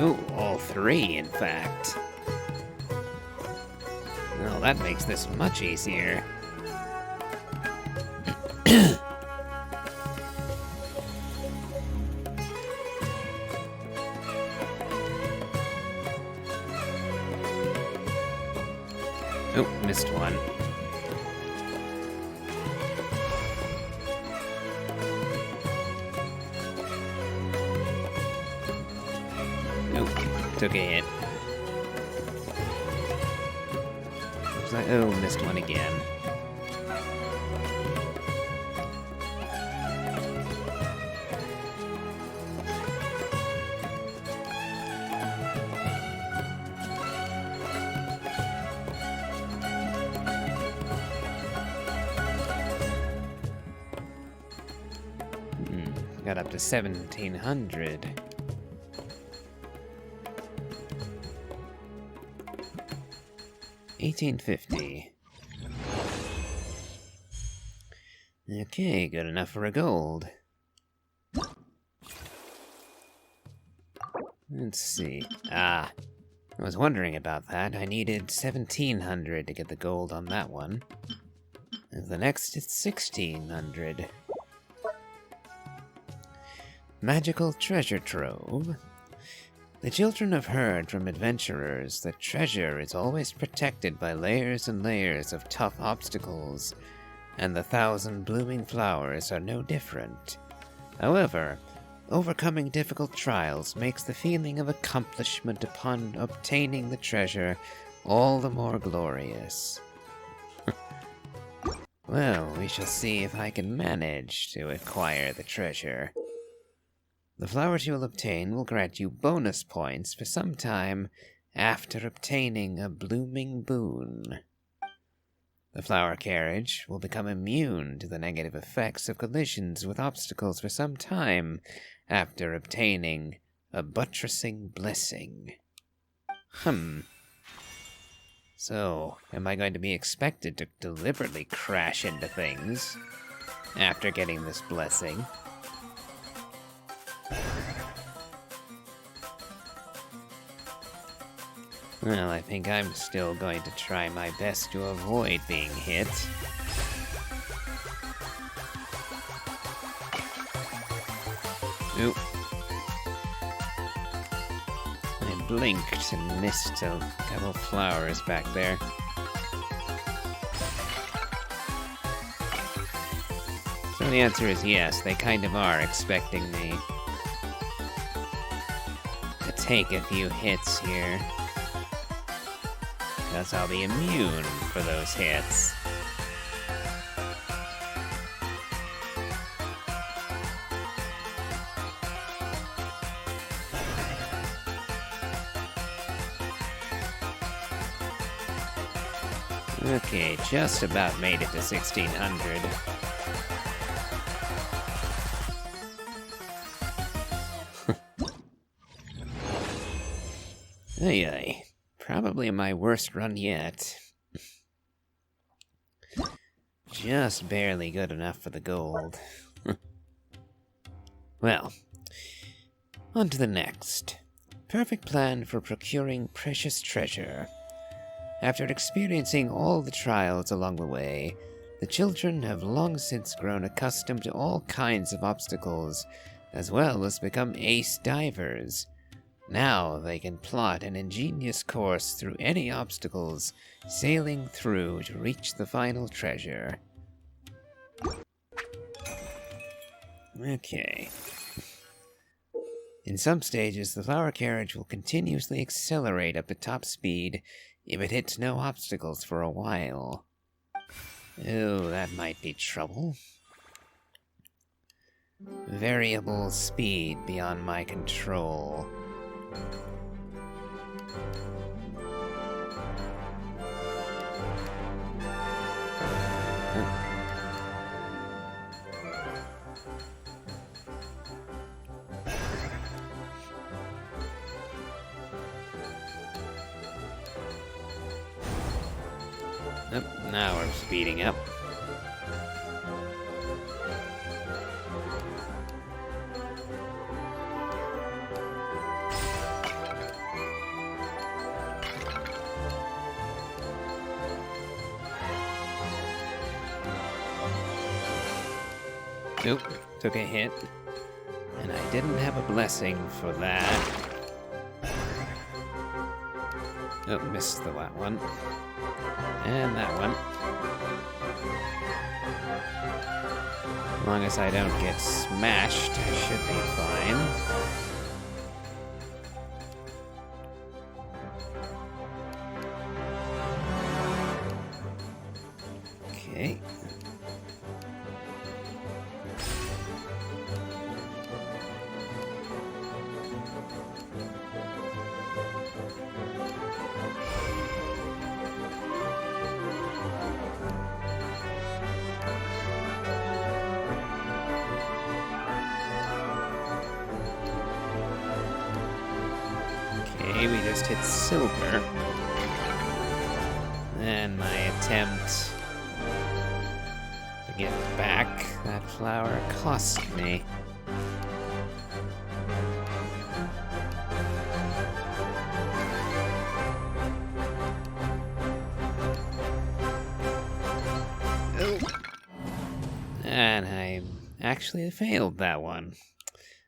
Ooh, all three, in fact. Well, that makes this much easier. Oh, missed one. Oh, took a hit. Oh, missed one again. Got up to 1,700. $18.50. Okay, good enough for a gold. Let's see. I was wondering about that. I needed 1,700 to get the gold on that one. And the next is 1,600. Magical treasure trove. The children have heard from adventurers that treasure is always protected by layers and layers of tough obstacles, and the 1,000 blooming flowers are no different. However, overcoming difficult trials makes the feeling of accomplishment upon obtaining the treasure all the more glorious. Well, we shall see if I can manage to acquire the treasure. The flowers you will obtain will grant you bonus points for some time after obtaining a blooming boon. The flower carriage will become immune to the negative effects of collisions with obstacles for some time after obtaining a buttressing blessing. So, am I going to be expected to deliberately crash into things after getting this blessing? Well, I think I'm still going to try my best to avoid being hit. Oop. I blinked and missed a couple flowers back there. So the answer is yes, they kind of are expecting me to take a few hits here. Because I'll be immune for those hits. Okay, just about made it to 1,600. Ay ay. Probably my worst run yet. Just barely good enough for the gold. Well, on to the next. Perfect plan for procuring precious treasure. After experiencing all the trials along the way, the children have long since grown accustomed to all kinds of obstacles, as well as become ace divers. Now they can plot an ingenious course through any obstacles, sailing through to reach the final treasure. Okay. In some stages, the flower carriage will continuously accelerate up to top speed if it hits no obstacles for a while. Oh, that might be trouble. Variable speed beyond my control. Oh, now we're speeding up. Nope, took a hit. And I didn't have a blessing for that. Oh, missed the that one. And that one. As long as I don't get smashed, I should be fine. Okay. Okay, we just hit silver. And my attempt to get back that flower cost me. Oh. And I actually failed that one.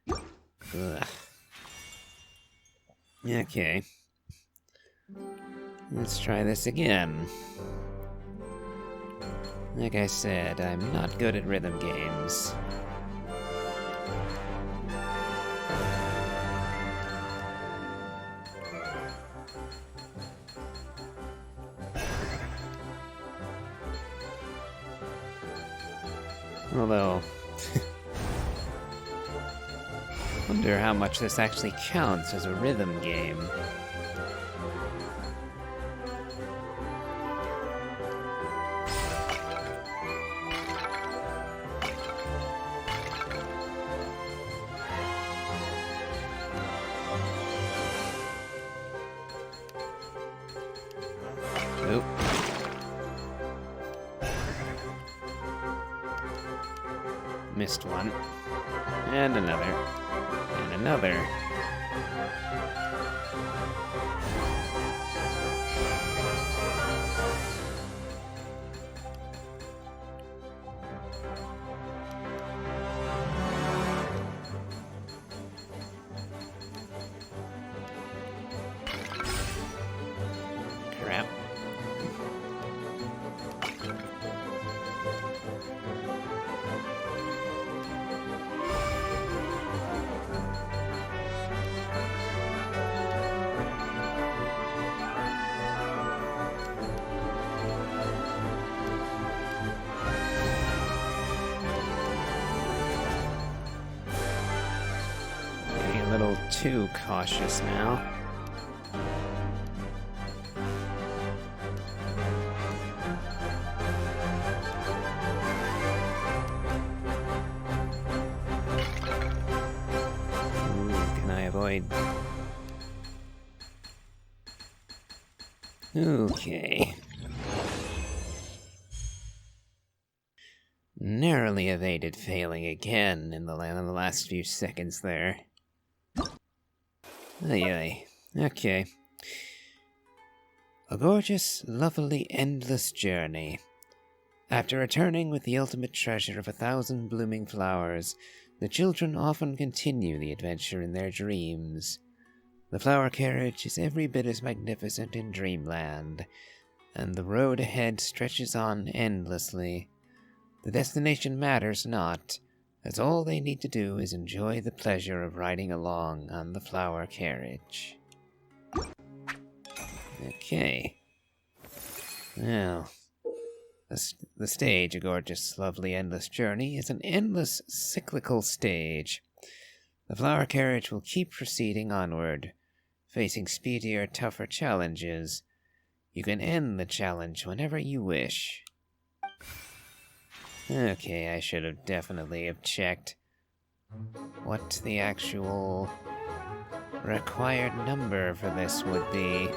Ugh. Okay. Let's try this again. Like I said, I'm not good at rhythm games. Although, wonder how much this actually counts as a rhythm game. Nope. Missed one. And another. And another. Crap. Getting a little too cautious now. Can I avoid? Okay. Narrowly evaded failing again in the last few seconds there. Ay. Okay. A gorgeous, lovely, endless journey. After returning with the ultimate treasure of 1,000 blooming flowers, the children often continue the adventure in their dreams. The flower carriage is every bit as magnificent in Dreamland, and the road ahead stretches on endlessly. The destination matters not, as all they need to do is enjoy the pleasure of riding along on the flower carriage. Okay. Well, the stage, A Gorgeous, Lovely, Endless Journey, is an endless, cyclical stage. The flower carriage will keep proceeding onward, facing speedier, tougher challenges. You can end the challenge whenever you wish. Okay, I should have definitely checked what the actual required number for this would be.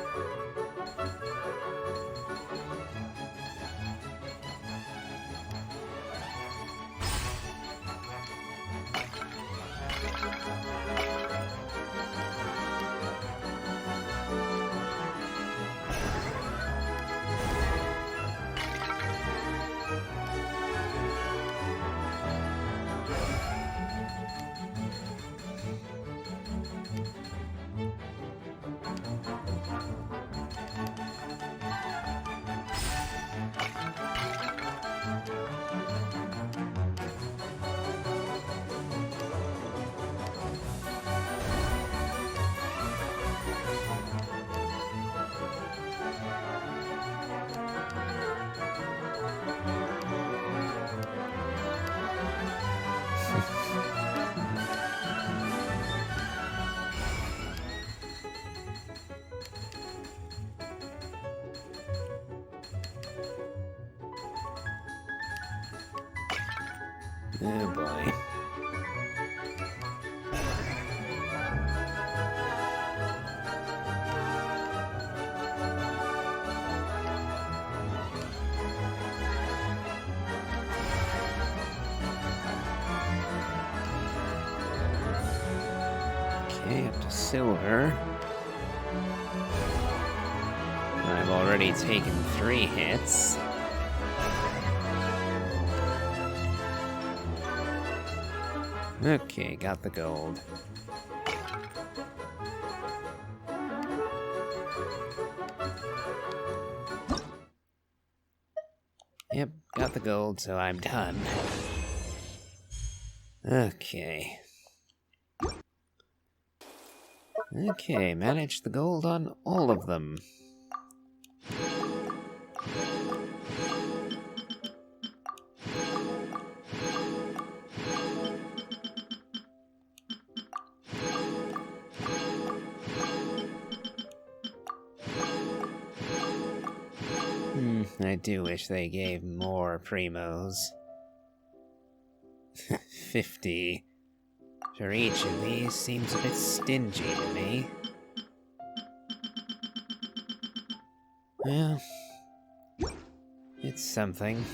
Oh boy. Okay, up to silver. I've already taken 3 hits. Okay, got the gold. Yep, got the gold, so I'm done. Okay. Okay, managed the gold on all of them. I do wish they gave more primos. 50 for each of these seems a bit stingy to me. Well, it's something.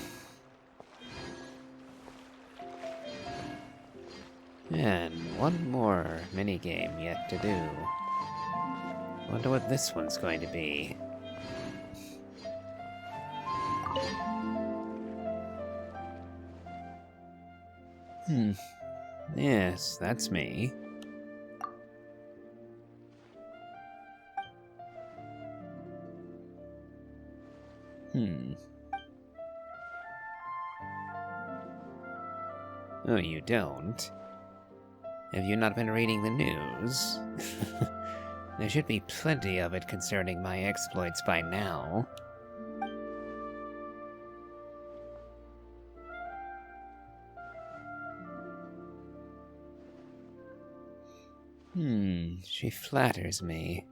And one more minigame yet to do. Wonder what this one's going to be. Yes, that's me. Oh, you don't? Have you not been reading the news? There should be plenty of it concerning my exploits by now. She flatters me.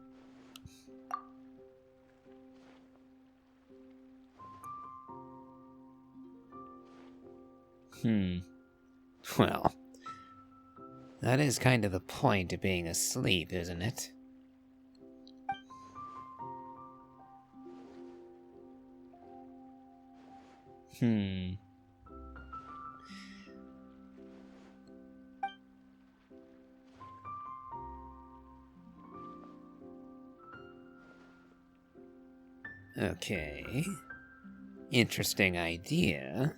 Well, that is kind of the point of being asleep, isn't it? Okay. Interesting idea.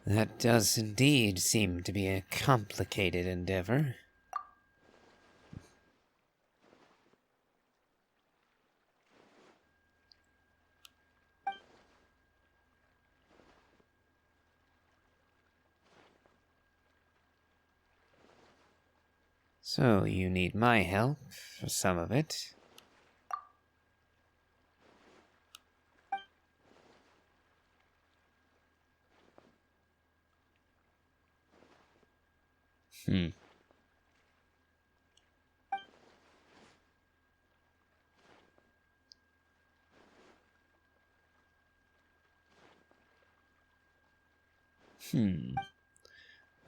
That does indeed seem to be a complicated endeavor. So, you need my help for some of it.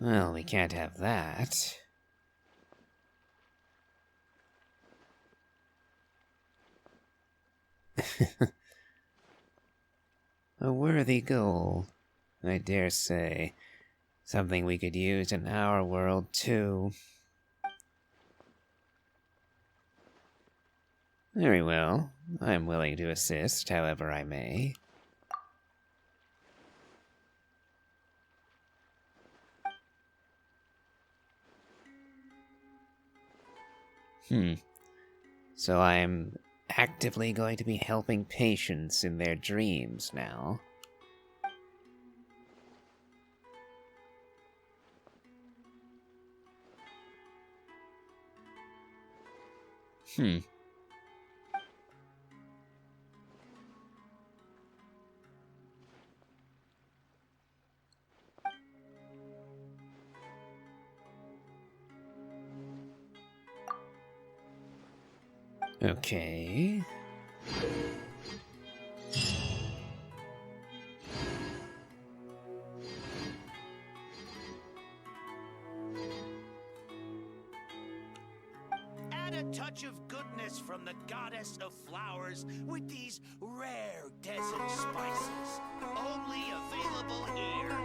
Well, we can't have that. A worthy goal, I dare say. Something we could use in our world, too. Very well. I'm willing to assist however I may. So I'm actively going to be helping patients in their dreams now. Okay. Add a touch of goodness from the goddess of flowers with these rare desert spices. Only available here.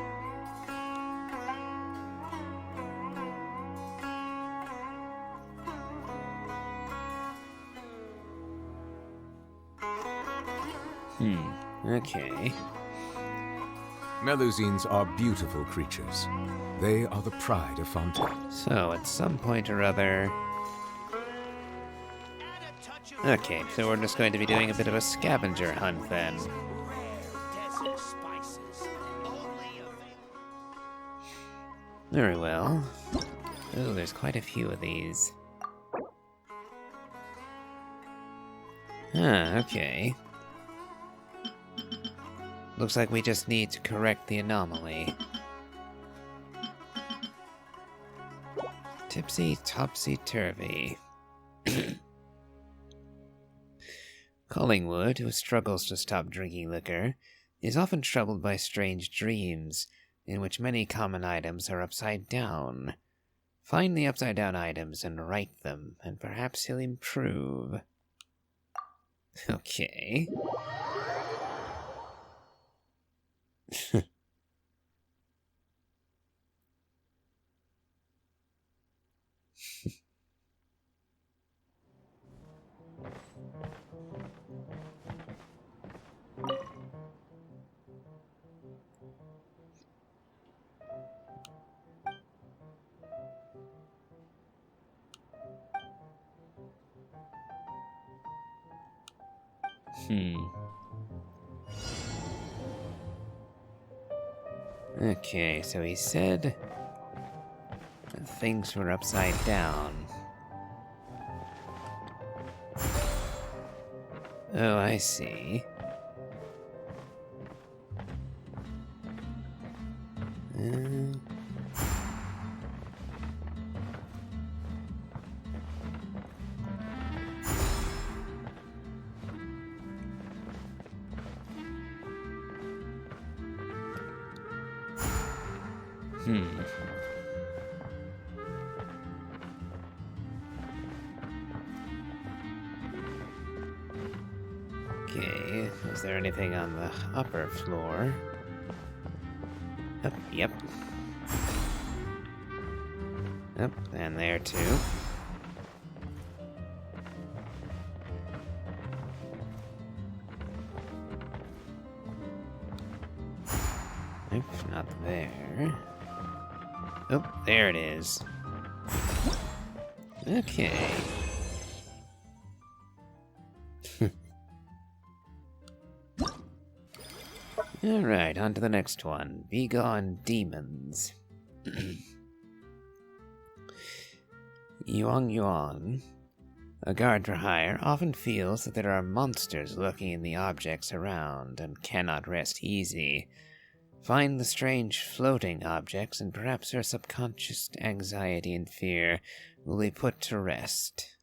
Okay. Melusines are beautiful creatures. They are the pride of Fontaine. So, at some point or other... Okay, so we're just going to be doing a bit of a scavenger hunt then. Very well. Oh, there's quite a few of these. Okay. Looks like we just need to correct the anomaly. Tipsy, topsy-turvy. Collingwood, who struggles to stop drinking liquor, is often troubled by strange dreams, in which many common items are upside down. Find the upside-down items and write them, and perhaps he'll improve. Okay. Okay, so he said that things were upside down. Oh, I see. Okay, is there anything on the upper floor? Yep. Yep, and there too. Nope, not there. Oh, there it is. Okay. Alright, on to the next one. Begone demons. Yuan, a guard for hire, often feels that there are monsters lurking in the objects around and cannot rest easy. Find the strange floating objects, and perhaps her subconscious anxiety and fear will be put to rest.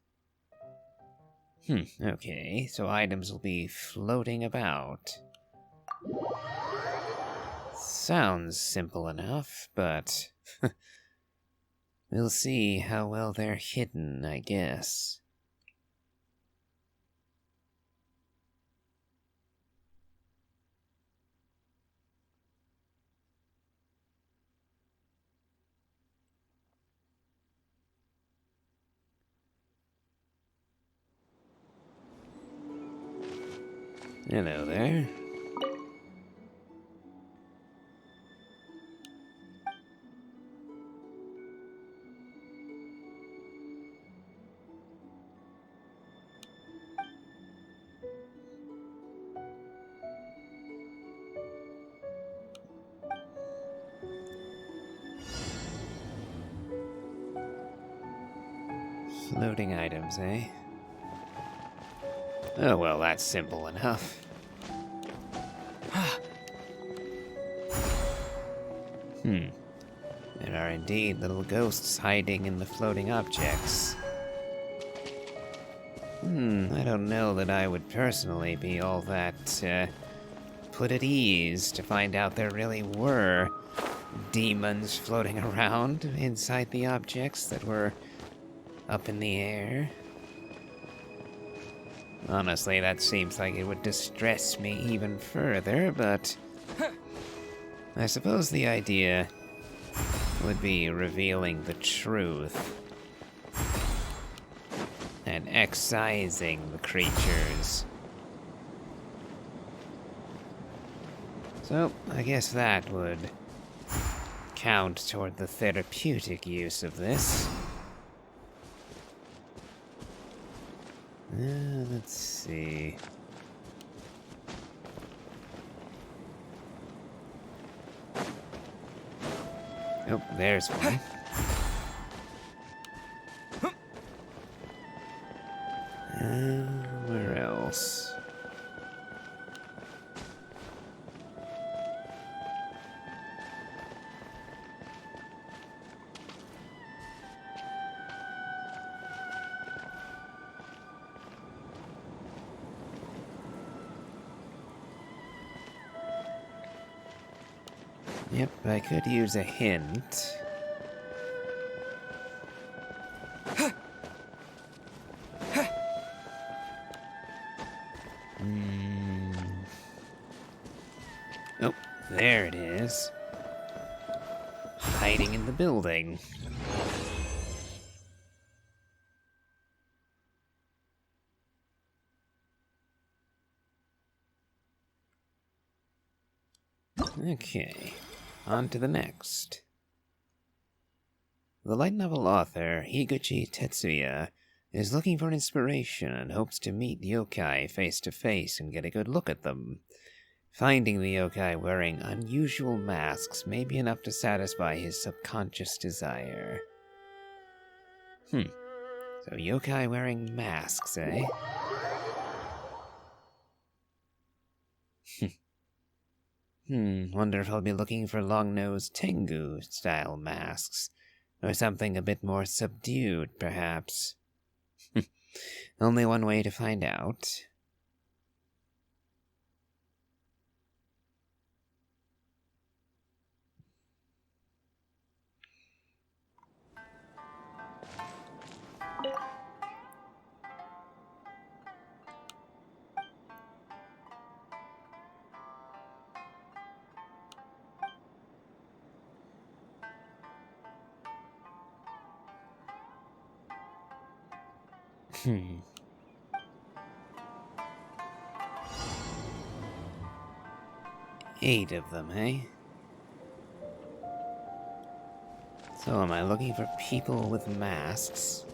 Okay, so items will be floating about. Sounds simple enough, but we'll see how well they're hidden, I guess. Hello there. Floating items, eh? Oh, well, that's simple enough. There are indeed little ghosts hiding in the floating objects. I don't know that I would personally be all that, put at ease to find out there really were demons floating around inside the objects that were up in the air. Honestly, that seems like it would distress me even further, but I suppose the idea would be revealing the truth and excising the creatures. So, I guess that would count toward the therapeutic use of this. Let's see. Oh, there's one. Where else? Yep, I could use a hint. Oh, there it is. Hiding in the building. Okay, on to the next. The light novel author, Higuchi Tetsuya, is looking for inspiration and hopes to meet yokai face to face and get a good look at them. Finding the yokai wearing unusual masks may be enough to satisfy his subconscious desire. So yokai wearing masks, eh? Wonder if I'll be looking for long-nosed Tengu-style masks. Or something a bit more subdued, perhaps. Only one way to find out. Eight of them, eh? So am I looking for people with masks?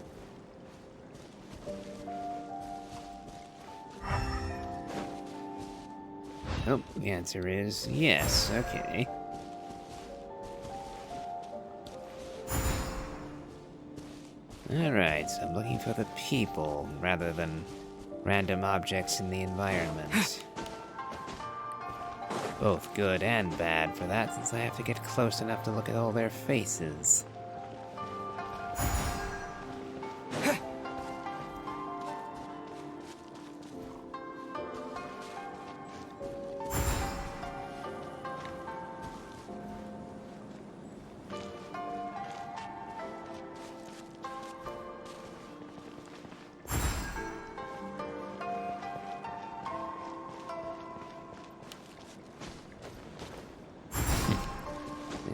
Oh, the answer is yes, okay. Alright, so I'm looking for the people rather than random objects in the environment. Both good and bad for that, since I have to get close enough to look at all their faces.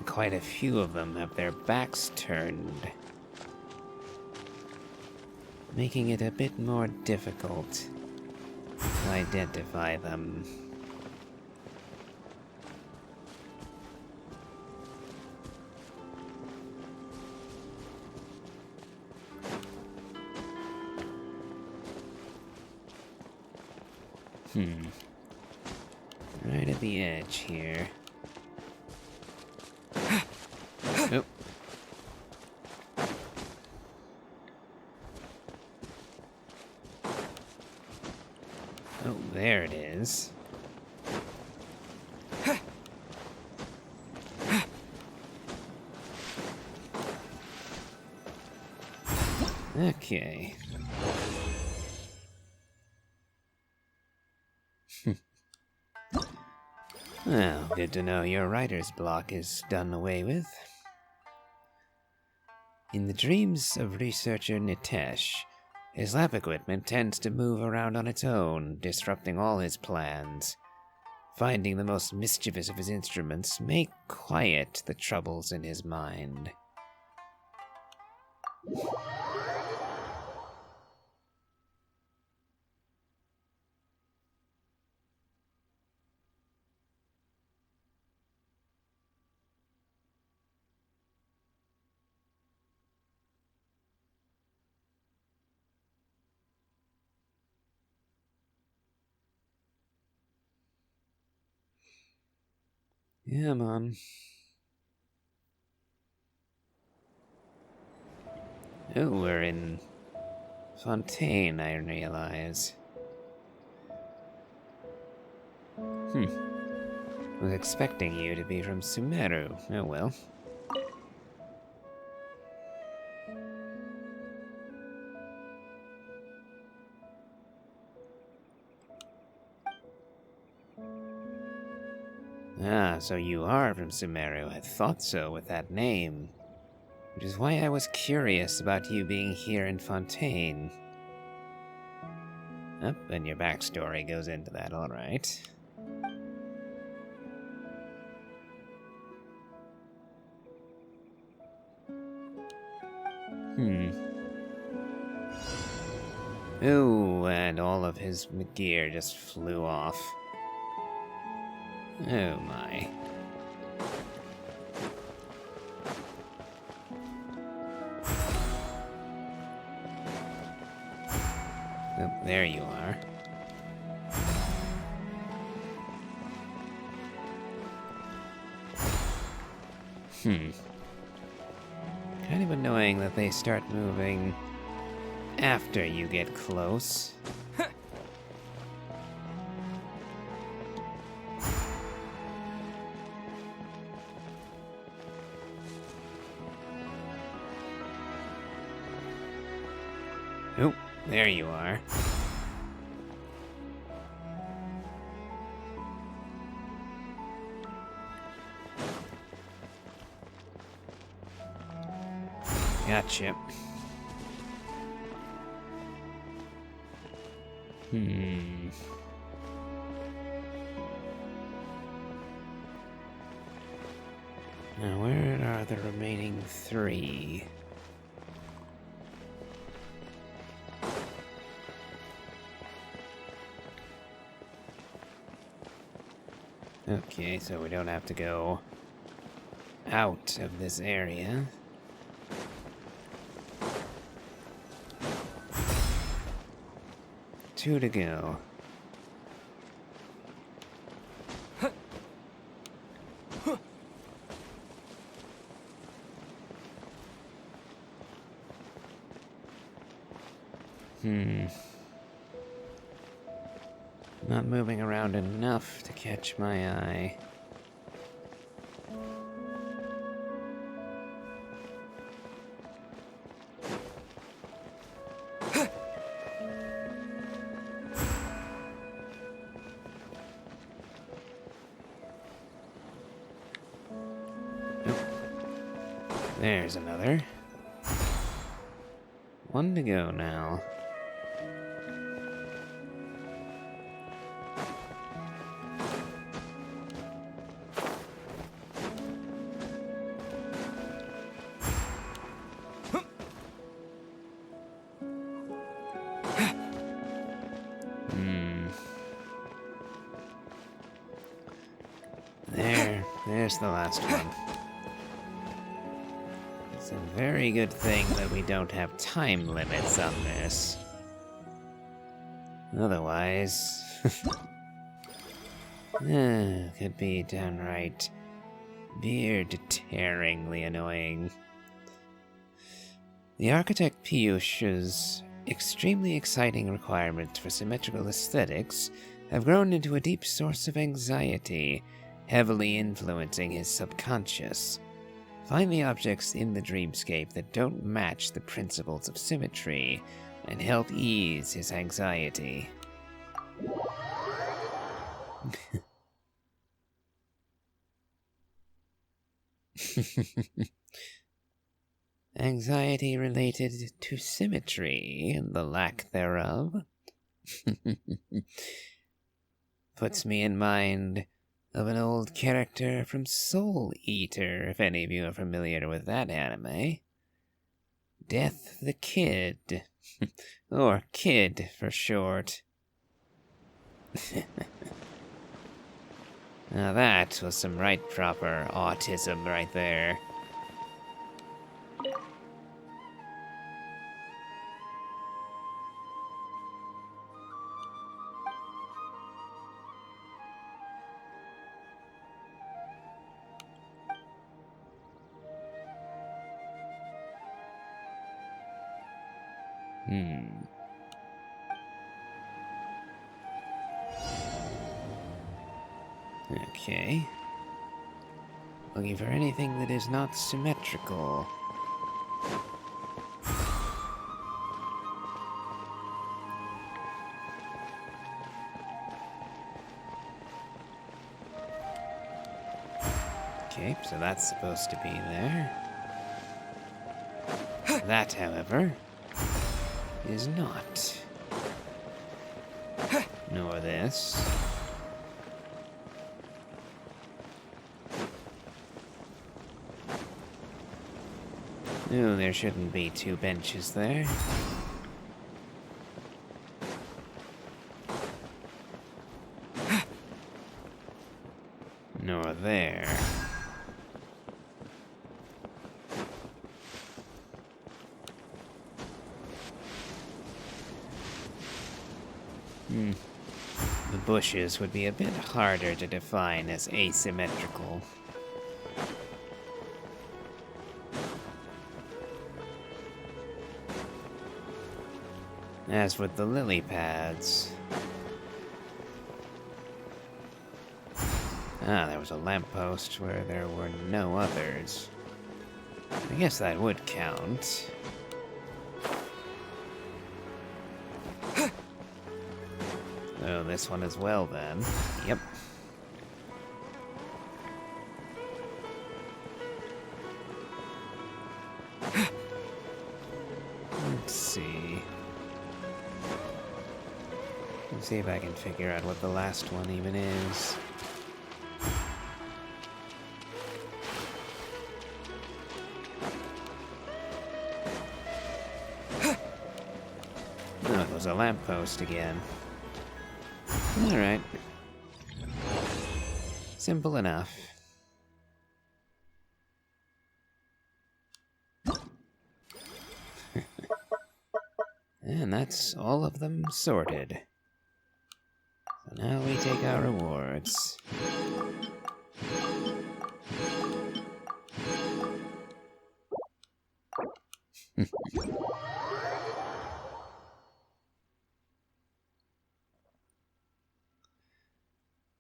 Quite a few of them have their backs turned, making it a bit more difficult to identify them. Right at the edge here. Oh. Oh, there it is. Okay. Well, good to know your writer's block is done away with. In the dreams of researcher Nitesh, his lab equipment tends to move around on its own, disrupting all his plans. Finding the most mischievous of his instruments may quiet the troubles in his mind. Yeah, Mom. Oh, we're in Fontaine, I realize. Was expecting you to be from Sumeru. Oh well. Ah, so you are from Sumeru. I thought so with that name. Which is why I was curious about you being here in Fontaine. Oh, and your backstory goes into that, alright. Ooh, and all of his gear just flew off. Oh my. Oh, there you are. Kind of annoying that they start moving after you get close. Oh, there you are. Gotcha. Now, where are the remaining three? Okay, so we don't have to go out of this area. Two to go. Not moving around enough to catch my eye. There's another. One to go now. There's the last one. It's a very good thing that we don't have time limits on this. Otherwise... could be downright beard-tearingly annoying. The architect Piyush's extremely exciting requirements for symmetrical aesthetics have grown into a deep source of anxiety, heavily influencing his subconscious. Find the objects in the dreamscape that don't match the principles of symmetry, and help ease his anxiety. Anxiety related to symmetry and the lack thereof. Puts me in mind of an old character from Soul Eater, if any of you are familiar with that anime. Death the Kid. Or Kid for short. Now that was some right proper autism right there. Okay. Looking for anything that is not symmetrical. Okay, so that's supposed to be there. That, however, is not. Nor this. Oh, there shouldn't be two benches there. Nor there. The bushes would be a bit harder to define as asymmetrical. As with the lily pads. Ah, there was a lamppost where there were no others. I guess that would count. Oh, this one as well then. Yep. Let's see. Let's see if I can figure out what the last one even is. Oh, it was a lamppost again. Alright. Simple enough. And that's all of them sorted. So now we take our rewards.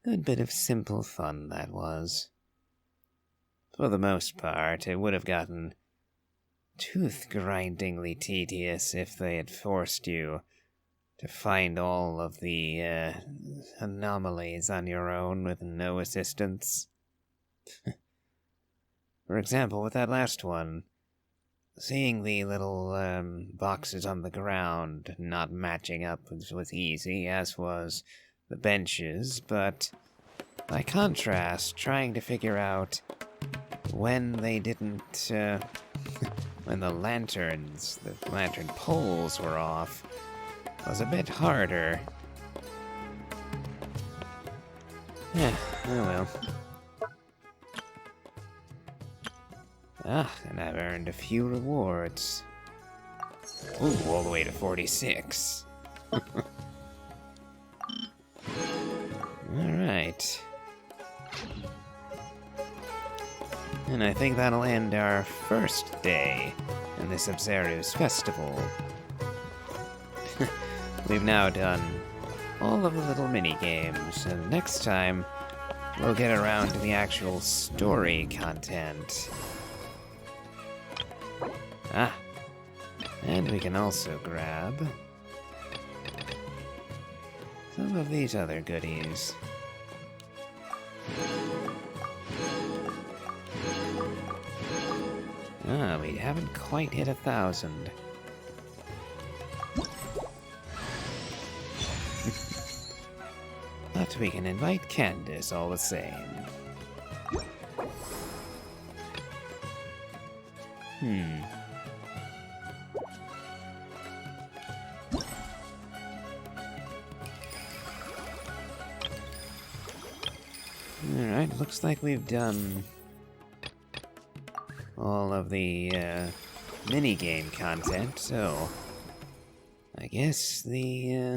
Good bit of simple fun that was. For the most part, it would have gotten tooth-grindingly tedious if they had forced you to find all of the anomalies on your own with no assistance. For example, with that last one, seeing the little boxes on the ground not matching up was easy, as was the benches, but by contrast, trying to figure out when they didn't, when the lantern poles were off, was a bit harder. Yeah, oh well. Ah, and I've earned a few rewards. Ooh, all the way to 46. Alright. And I think that'll end our first day in the Sabzeruz Festival. We've now done all of the little mini-games, and next time we'll get around to the actual story content. Ah, and we can also grab some of these other goodies. Ah, we haven't quite hit 1,000. But we can invite Candice all the same. Alright, looks like we've done all of the minigame content, so I guess the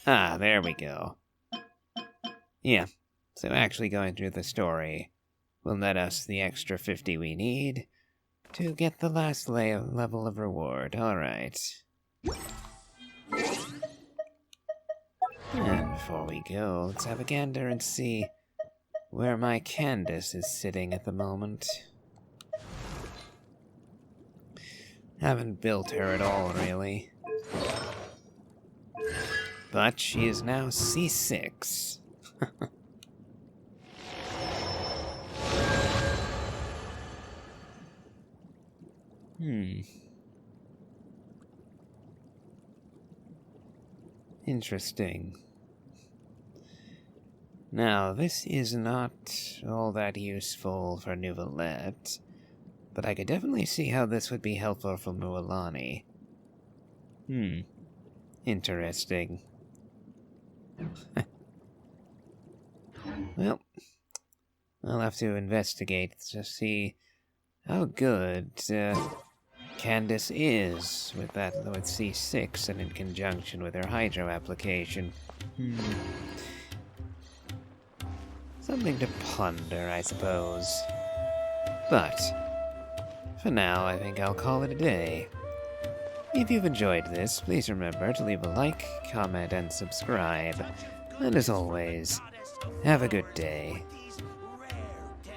there we go. Yeah, so actually going through the story will net us the extra 50 we need to get the last level of reward. Alright. And before we go, let's have a gander and see where my Candice is sitting at the moment. Haven't built her at all, really. But she is now C6. Interesting. Now, this is not all that useful for Nouvellette, but I could definitely see how this would be helpful for Mualani. Interesting. Well, I'll have to investigate to see how good Candice is with C6 and in conjunction with her Hydro application. Something to ponder, I suppose. But for now, I think I'll call it a day. If you've enjoyed this, please remember to leave a like, comment, and subscribe. And as always, have a good day.